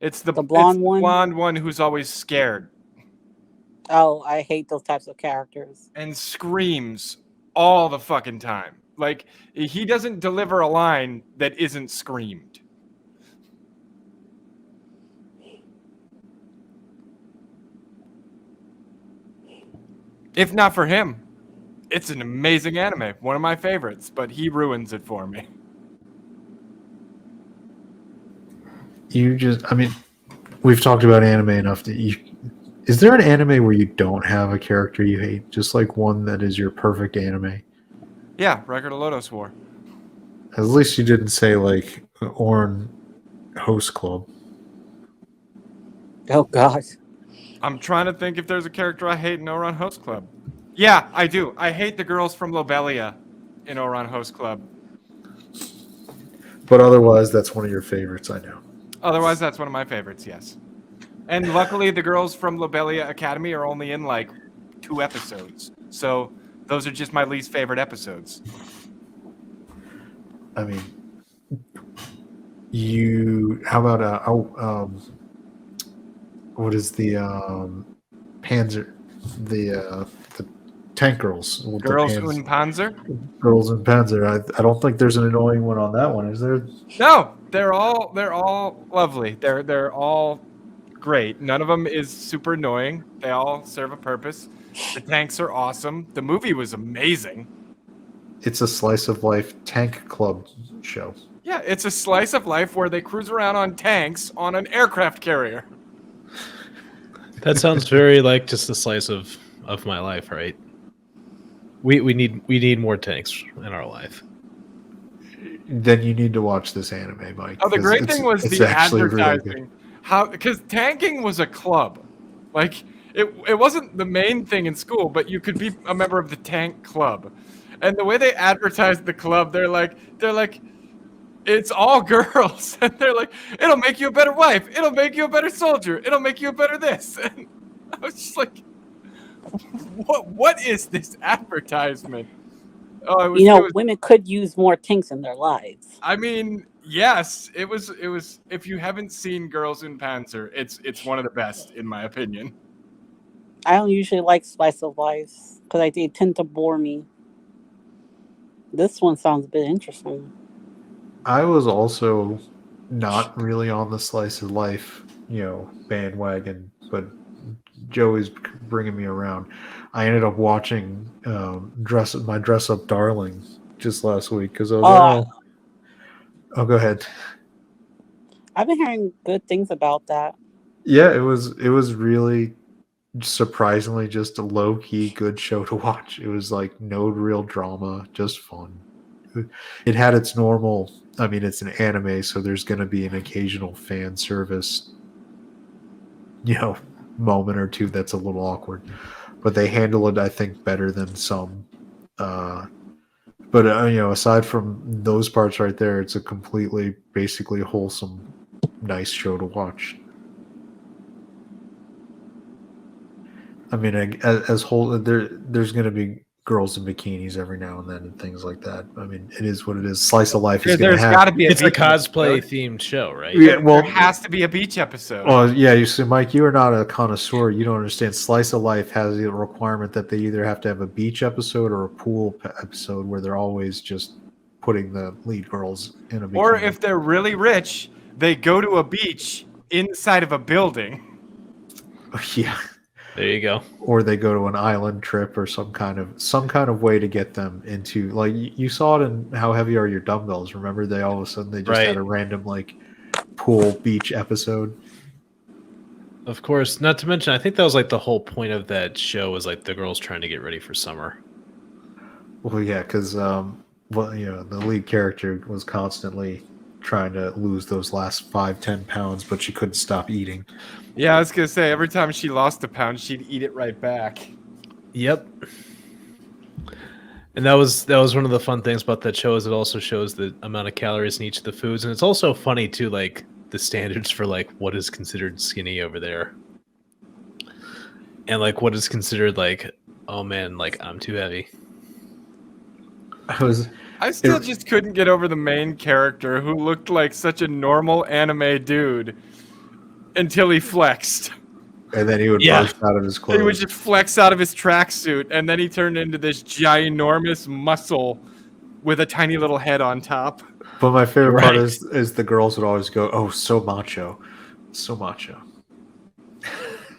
it's the blonde one. Blonde one who's always scared Oh, I hate those types of characters. and screams all the fucking time. Like, he doesn't deliver a line that isn't screamed. If not for him, it's an amazing anime. One of my favorites, but he ruins it for me. I mean, we've talked about anime enough that is there an anime where you don't have a character you hate? Just like one that is your perfect anime? Yeah, Record of Lodoss War. At least you didn't say like Oran Host Club. Oh God. I'm trying to think if there's a character I hate in Ouran Host Club. Yeah, I do. I hate the girls from Lobelia in Ouran Host Club. But otherwise, that's one of your favorites, I know. Otherwise, that's one of my favorites, yes. And luckily, the girls from Lobelia Academy are only in like 2 episodes. So those are just my least favorite episodes. I mean, how about what is the Panzer, the tank girls? With Girls the in Panzer? Girls in Panzer. I don't think there's an annoying one on that one, is there? No, they're all lovely. They're all great. None of them is super annoying. They all serve a purpose. The tanks are awesome. The movie was amazing. It's a slice of life tank club show. Yeah, it's a slice of life where they cruise around on tanks on an aircraft carrier. That sounds very like just a slice of my life, right? We need more tanks in our life. Then you need to watch this anime, Mike. Oh, the great thing was the advertising. Really, because tanking was a club. Like, it wasn't the main thing in school, but you could be a member of the tank club. And the way they advertised the club, they're like, it's all girls. And they're like, it'll make you a better wife. It'll make you a better soldier. It'll make you a better this. And I was just like, what is this advertisement? Oh, women could use more tanks in their lives. I mean, yes, it was. If you haven't seen Girls in Panzer, it's one of the best in my opinion. I don't usually like slice of life because they tend to bore me. This one sounds a bit interesting. I was also not really on the slice of life, bandwagon, but Joey's bringing me around. I ended up watching Dress Up Darling just last week because I was oh, go ahead. I've been hearing good things about that. Yeah, it was really surprisingly just a low-key good show to watch. It was like no real drama, just fun. It had its normal, I mean, it's an anime, so there's going to be an occasional fan service, moment or two that's a little awkward. But they handle it, I think, better than some. But aside from those parts right there, it's a completely, basically wholesome, nice show to watch. I mean, there's going to be girls in bikinis every now and then and things like that. I mean, it is what it is. Slice of life is going There's to got to have. be It's a beach cosplay episode. themed show, right? Yeah, well, There has to be a beach episode. well, yeah. You see, Mike, you are not a connoisseur. You don't understand. Slice of life has the requirement that they either have to have a beach episode or a pool episode where they're always just putting the lead girls in a bikini. Or if they're really rich, they go to a beach inside of a building. yeah. There you go. Or they go to an island trip or some kind of way to get them into, like, you saw it in How Heavy Are Your Dumbbells. Remember, they all of a sudden they just had a random like pool beach episode. Of course, not to mention, I think that was like the whole point of that show was like the girls trying to get ready for summer. Well, yeah, because the lead character was constantly trying to lose those last 5-10 pounds, but she couldn't stop eating. Yeah, I was gonna say every time she lost a pound, she'd eat it right back. Yep. And that was one of the fun things about that show is it also shows the amount of calories in each of the foods, and it's also funny too, like the standards for like what is considered skinny over there, and like what is considered like, oh man, like I'm too heavy. I still just couldn't get over the main character who looked like such a normal anime dude until he flexed. And then he would burst out of his clothes. He would just flex out of his tracksuit, and then he turned into this ginormous muscle with a tiny little head on top. But my favorite part is the girls would always go, "Oh, so macho, so macho."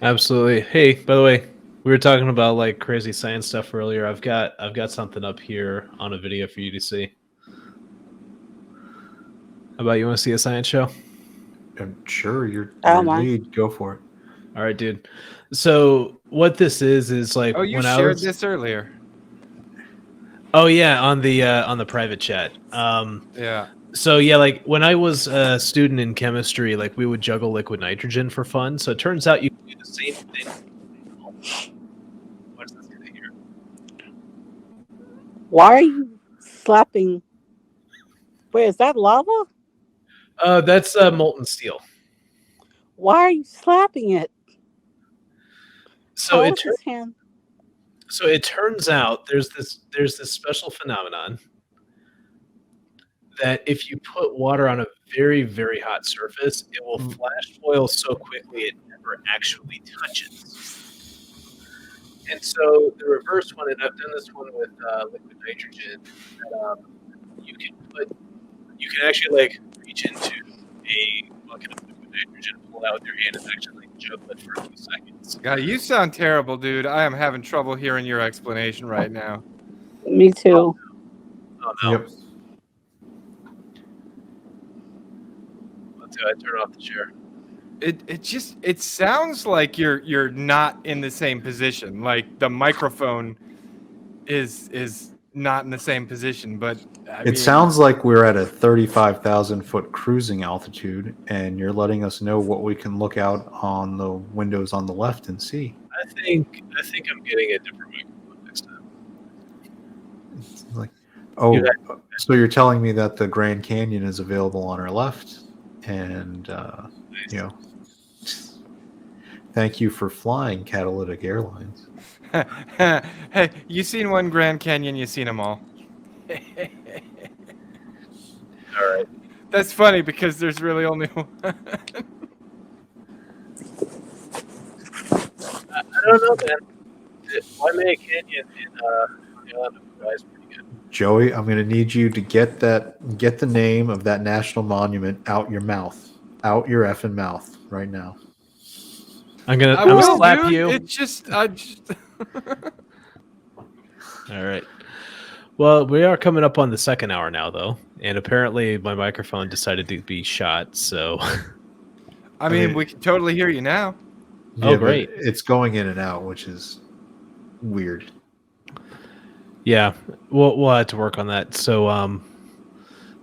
Absolutely. Hey, by the way, we were talking about like crazy science stuff earlier. I've got something up here on a video for you to see. How about you want to see a science show? I'm sure you're mind. lead. Go for it. All right, dude. So what this is like Oh, you when shared this earlier. Oh yeah, on the private chat. Yeah. So yeah, like when I was a student in chemistry, like we would juggle liquid nitrogen for fun. So it turns out you can do the same thing. What's this thing here? Why are you slapping? Wait, is that lava? That's molten steel. Why are you slapping it? So it turns out there's this special phenomenon that if you put water on a very, very hot surface, it will flash boil so quickly it never actually touches. And so the reverse one, and I've done this one with liquid nitrogen, you can actually like reach into a bucket of liquid nitrogen, pull it out with your hand, and actually like juggle it for a few seconds. God, you sound terrible, dude. I am having trouble hearing your explanation right now. Me too. Oh no. Yep. I turn off the chair. It sounds like you're not in the same position. Like the microphone is not in the same position, but I mean, sounds like we're at a 35,000 foot cruising altitude, and you're letting us know what we can look out on the windows on the left and see. I think I'm getting a different microphone next time. It's like, oh, so you're telling me that the Grand Canyon is available on our left, and thank you for flying Catalytic Airlines. Hey, you seen one Grand Canyon, you seen them all. All right. That's funny because there's really only one. I don't know, man. Waimea Canyon in the island of Hawaii is pretty good. Joey, I'm going to need you to get the name of that national monument out your mouth, out your effing mouth right now. I'm gonna slap dude. you. It's just, I just. All right. Well, we are coming up on the second hour now, though, and apparently my microphone decided to be shot. So, I mean, we can totally hear you now. Yeah, oh, great! It's going in and out, which is weird. Yeah, we'll have to work on that. So,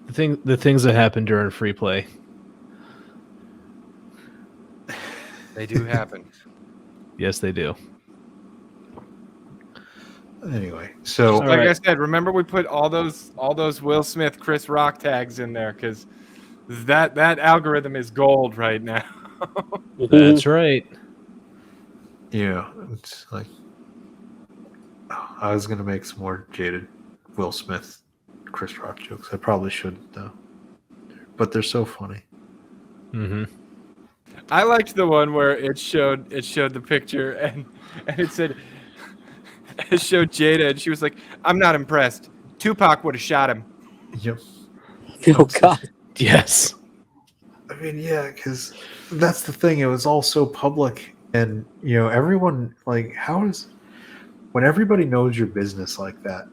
the things that happened during Freeplay. They do happen. Yes, they do. Anyway, so like I said, remember we put all those Will Smith, Chris Rock tags in there because that algorithm is gold right now. That's right. yeah, it's like I was gonna make some more jaded Will Smith, Chris Rock jokes. I probably shouldn't though, but they're so funny. Mm-hmm. I liked the one where it showed the picture and it said it showed Jada and she was like, "I'm not impressed. Tupac would have shot him." Yep. Oh God. Yes. I mean, yeah, because that's the thing. It was all so public, and everyone like, when everybody knows your business like that.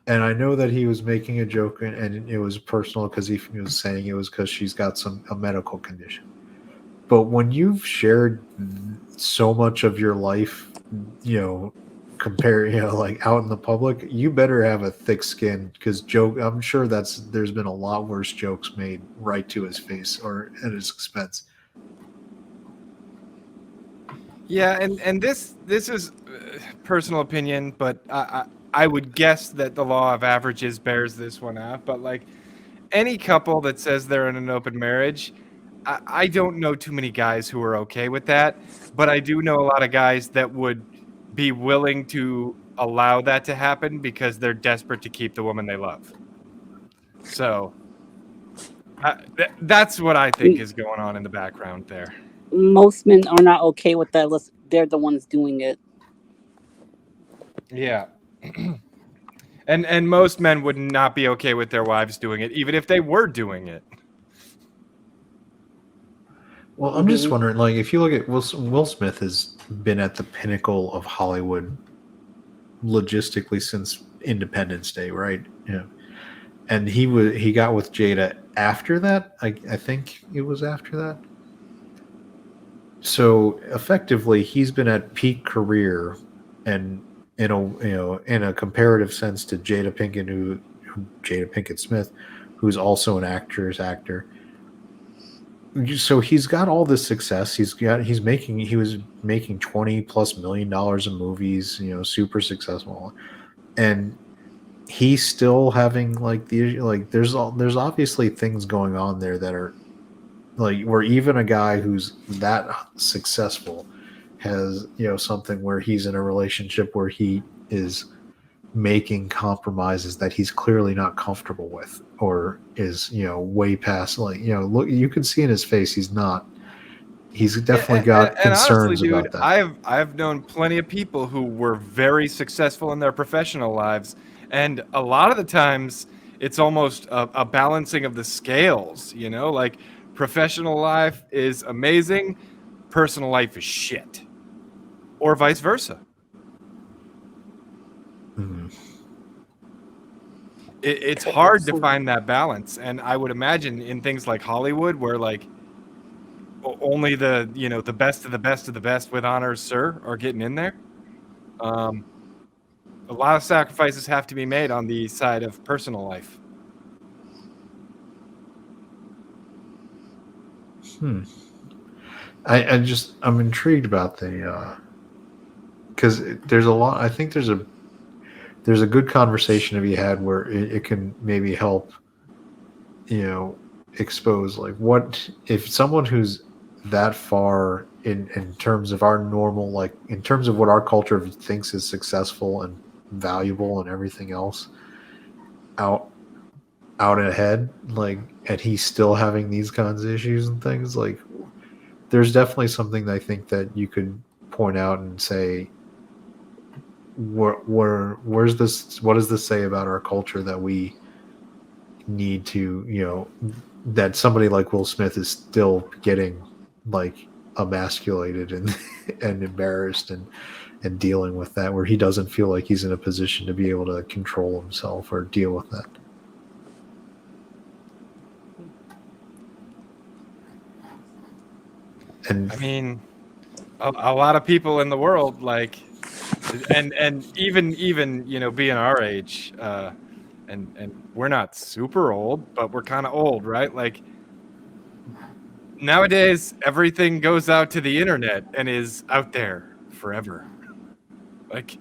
And I know that he was making a joke, and it was personal because he was saying it was because she's got a medical condition. But when you've shared so much of your life, like out in the public, you better have a thick skin because I'm sure there's been a lot worse jokes made right to his face or at his expense. Yeah, and this is personal opinion, but I would guess that the law of averages bears this one out. But like any couple that says they're in an open marriage, I don't know too many guys who are okay with that, but I do know a lot of guys that would be willing to allow that to happen because they're desperate to keep the woman they love. So that's what I think is going on in the background there. Most men are not okay with that unless they're the ones doing it. Yeah. And most men would not be okay with their wives doing it, even if they were doing it. Well, I'm just wondering, like, if you look at Will Smith has been at the pinnacle of Hollywood logistically since Independence Day, right? Yeah. And he got with Jada after that. I think it was after that. So effectively, he's been at peak career, and in a comparative sense to Jada Pinkett Smith, who's also an actor. So he's got all this success. He was making $20+ million in movies. Super successful, and he's still having there's obviously things going on there that are like where even a guy who's that successful has something where he's in a relationship where he is making compromises that he's clearly not comfortable with or is way past look, you can see in his face he's definitely got concerns honestly, dude, about that. I've known plenty of people who were very successful in their professional lives, and a lot of the times it's almost a balancing of the scales, like professional life is amazing, personal life is shit, or vice versa. Mm-hmm. It's hard to find that balance, and I would imagine in things like Hollywood where like only the the best of the best of the best with honors, sir, are getting in there. A lot of sacrifices have to be made on the side of personal life. I'm intrigued about the because there's a lot. I think there's a good conversation to be had where it can maybe help expose like what if someone who's that far in terms of our normal, like in terms of what our culture thinks is successful and valuable and everything else out ahead, like, and he's still having these kinds of issues and things, like there's definitely something that I think that you could point out and say where's this, what does this say about our culture that we need to that somebody like Will Smith is still getting like emasculated and and embarrassed and dealing with that, where he doesn't feel like he's in a position to be able to control himself or deal with that. And I mean, a lot of people in the world, like, and even being our age, and we're not super old, but we're kind of old, right? Like nowadays, everything goes out to the internet and is out there forever. Like,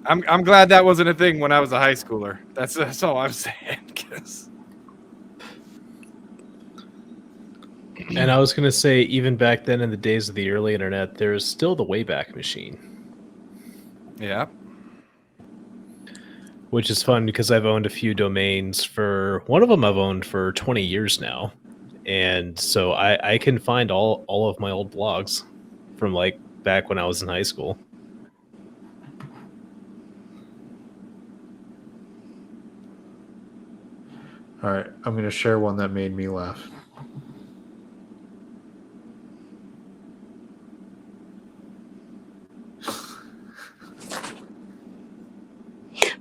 I'm glad that wasn't a thing when I was a high schooler. That's all I'm saying. 'Cause... And I was going to say, even back then in the days of the early internet, there was still the Wayback Machine. Yeah. which is fun because I've owned a few domains for one of them I've owned for 20 years now. And so I can find all of my old blogs from like back when I was in high school. All right, I'm going to share one that made me laugh.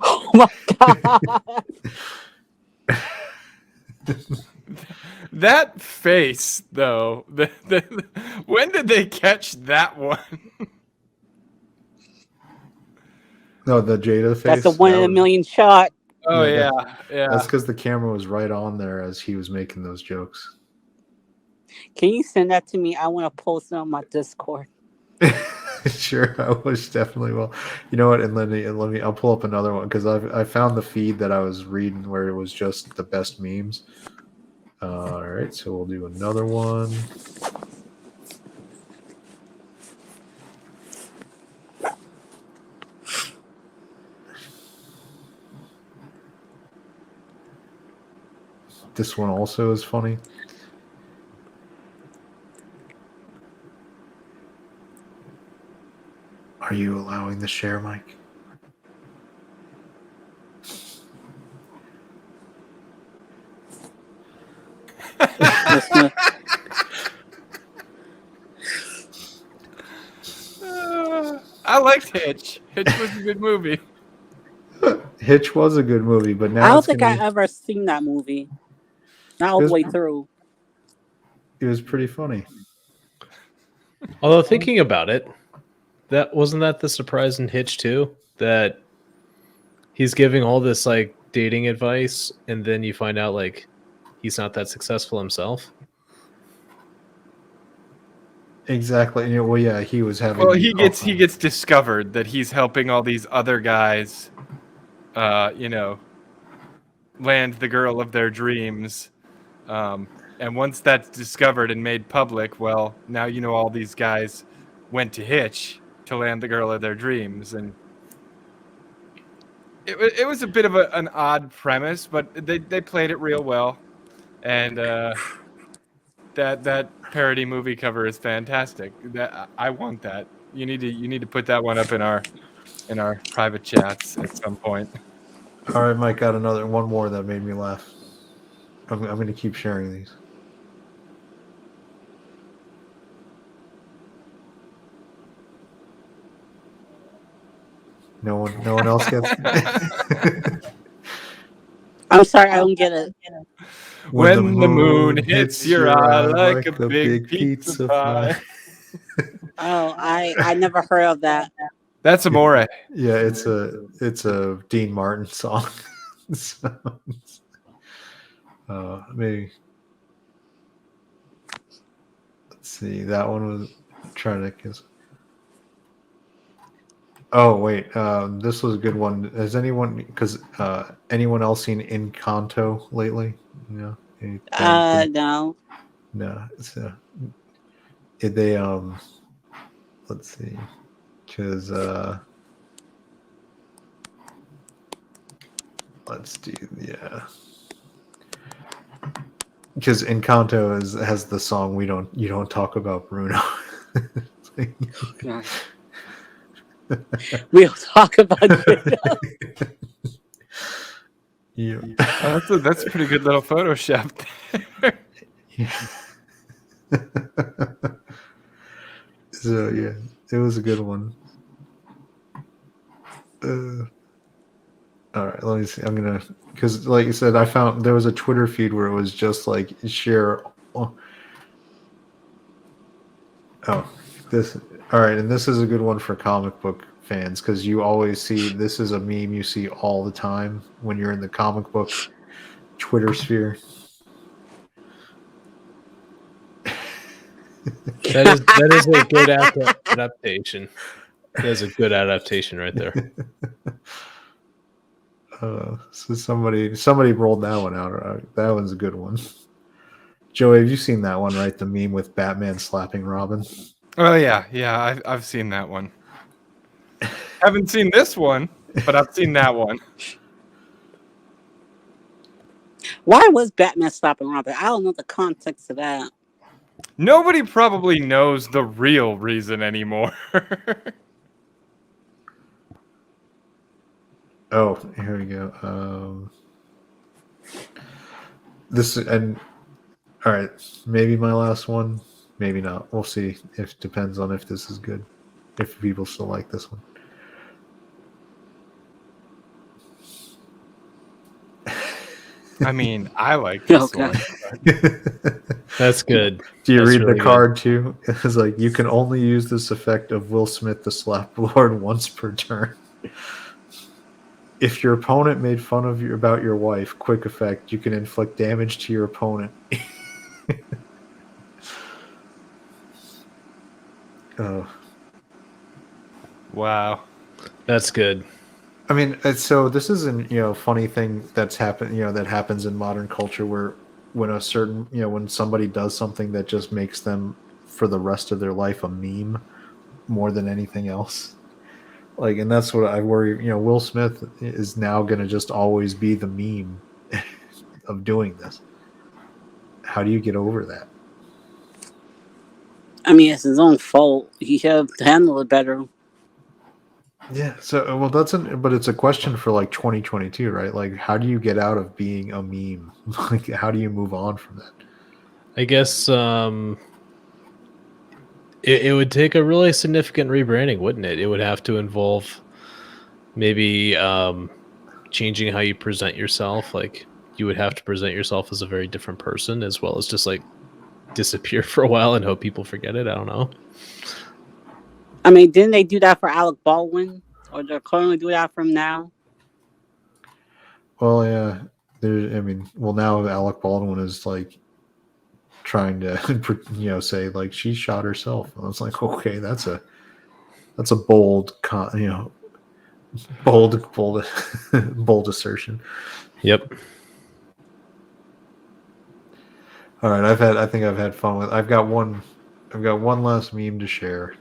Oh my god! That face, though. When did they catch that one? No, the Jada face. That's a one in a million shot. Oh yeah. That's because the camera was right on there as he was making those jokes. Can you send that to me? I want to post it on my Discord. Sure, I wish definitely will. You know what? And let me. I'll pull up another one because I found the feed that I was reading where it was just the best memes. All right, so we'll do another one. This one also is funny. Are you allowing the share, Mike? I liked Hitch. Hitch was a good movie. Hitch was a good movie, but now I don't think I ever seen that movie. Not all the way through. It was pretty funny. Although thinking about it, that wasn't that the surprise in Hitch too, that he's giving all this like dating advice, and then you find out like he's not that successful himself. Exactly. Well, yeah, he was having. Well, he gets discovered that he's helping all these other guys, land the girl of their dreams, and once that's discovered and made public, well, now all these guys went to Hitch to land the girl of their dreams, and it was a bit of an odd premise, but they played it real well, and that parody movie cover is fantastic. That I want that. You need to put that one up in our private chats at some point. All right, Mike, got one more that made me laugh. I'm going to keep sharing these. No one else gets it? I'm sorry, I don't get it. When the moon hits your eye like a big pizza pie. Oh, I never heard of that. That's Amore. Yeah, it's a Dean Martin song. So, maybe. Let's see. That one was trying to kiss. Oh wait, this was a good one. Has anyone else seen Encanto lately? No. No. No. It's let's see, because let's do because Encanto has the song you don't talk about Bruno. We'll talk about it. Yeah. That's a pretty good little Photoshop there. Yeah. So yeah, it was a good one. All right, let me see. I'm gonna, because like you said, I found there was a Twitter feed where it was just like share. Oh, this. All right, and this is a good one for comic book fans because you always see this is a meme you see all the time when you're in the comic book Twitter sphere. That is a good adaptation. That is a good adaptation right there. So somebody rolled that one out. That one's a good one. Joey, have you seen that one? Right, the meme with Batman slapping Robin. Oh yeah, I've seen that one. Haven't seen this one, but I've seen that one. Why was Batman slapping Robin? I don't know the context of that. Nobody probably knows the real reason anymore. Oh, here we go. This and all right, maybe my last one, maybe not. We'll see. If depends on if this is good. If people still like this one. I mean, I like this Okay. one. That's good. Do you That's read really the card too? It's like you can only use this effect of Will Smith the Slap Lord once per turn. If your opponent made fun of you about your wife, quick effect, you can inflict damage to your opponent. Oh. Wow. That's good. I mean, so this isn't, funny thing that's happened, that happens in modern culture where when a certain, when somebody does something that just makes them for the rest of their life a meme more than anything else. Like, and that's what I worry, Will Smith is now going to just always be the meme of doing this. How do you get over that? I mean, it's his own fault. He should have handled it better. Yeah. So, well, but it's a question for like 2022, right? Like, how do you get out of being a meme? Like, how do you move on from that? I guess it would take a really significant rebranding, wouldn't it? It would have to involve maybe changing how you present yourself. Like, you would have to present yourself as a very different person, as well as just like disappear for a while and hope people forget it. I don't know. I mean, didn't they do that for Alec Baldwin? Or they're currently doing that for him now? Well, yeah. Now Alec Baldwin is like trying to, say like she shot herself. I was like, okay, that's a bold, bold assertion. Yep. All right, I think I've had fun with. I've got one last meme to share.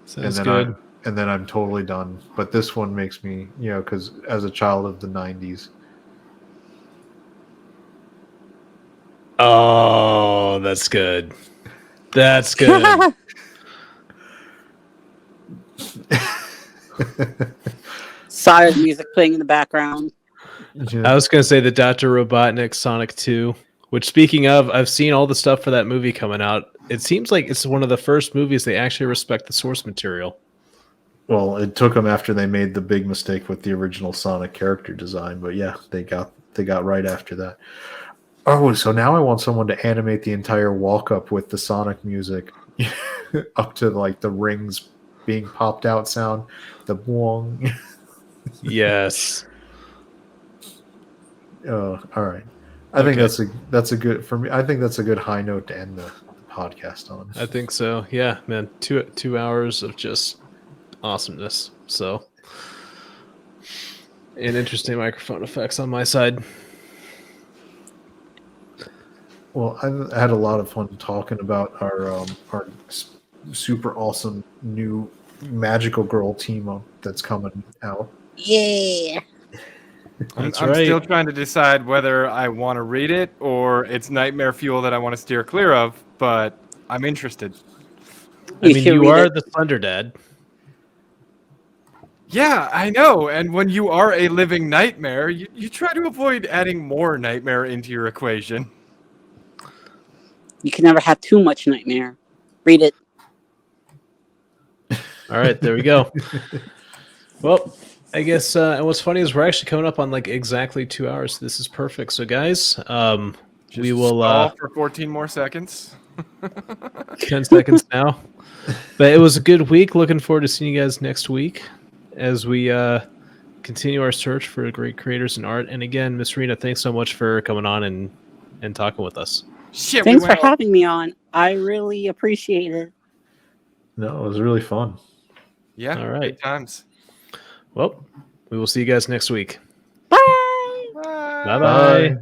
Sounds and good. then I'm totally done. But this one makes me, because as a child of the 90s. Oh, that's good. That's good. Sorry, music playing in the background. I was going to say the Dr. Robotnik Sonic 2, which, speaking of, I've seen all the stuff for that movie coming out. It seems like it's one of the first movies they actually respect the source material. Well, it took them after they made the big mistake with the original Sonic character design, but yeah, they got right after that. Oh, so now I want someone to animate the entire walk up with the Sonic music up to like the rings being popped out sound, the boing. Yes. All right. I think that's a good for me. I think that's a good high note to end the podcast on. I think so. Yeah, man. 2 hours of just awesomeness. So, and interesting microphone effects on my side. Well, I've had a lot of fun talking about our super awesome new magical girl team that's coming out. Yeah. I'm right. still trying to decide whether I want to read it or it's nightmare fuel that I want to steer clear of, but I'm interested. I mean, you are it. the Thunder Dad. Yeah, I know. And when you are a living nightmare, you try to avoid adding more nightmare into your equation. You can never have too much nightmare. Read it. All right, there we go. Well, I guess, and what's funny is we're actually coming up on like exactly 2 hours. So this is perfect. So, guys, we will stall for 14 more seconds. 10 seconds now. But it was a good week. Looking forward to seeing you guys next week as we continue our search for great creators in art. And again, Miss Rena, thanks so much for coming on and talking with us. Shit, Thanks for having me on. I really appreciate it. No, it was really fun. Yeah, all right. Good times. Well, we will see you guys next week. Bye. Bye. Bye-bye. Bye.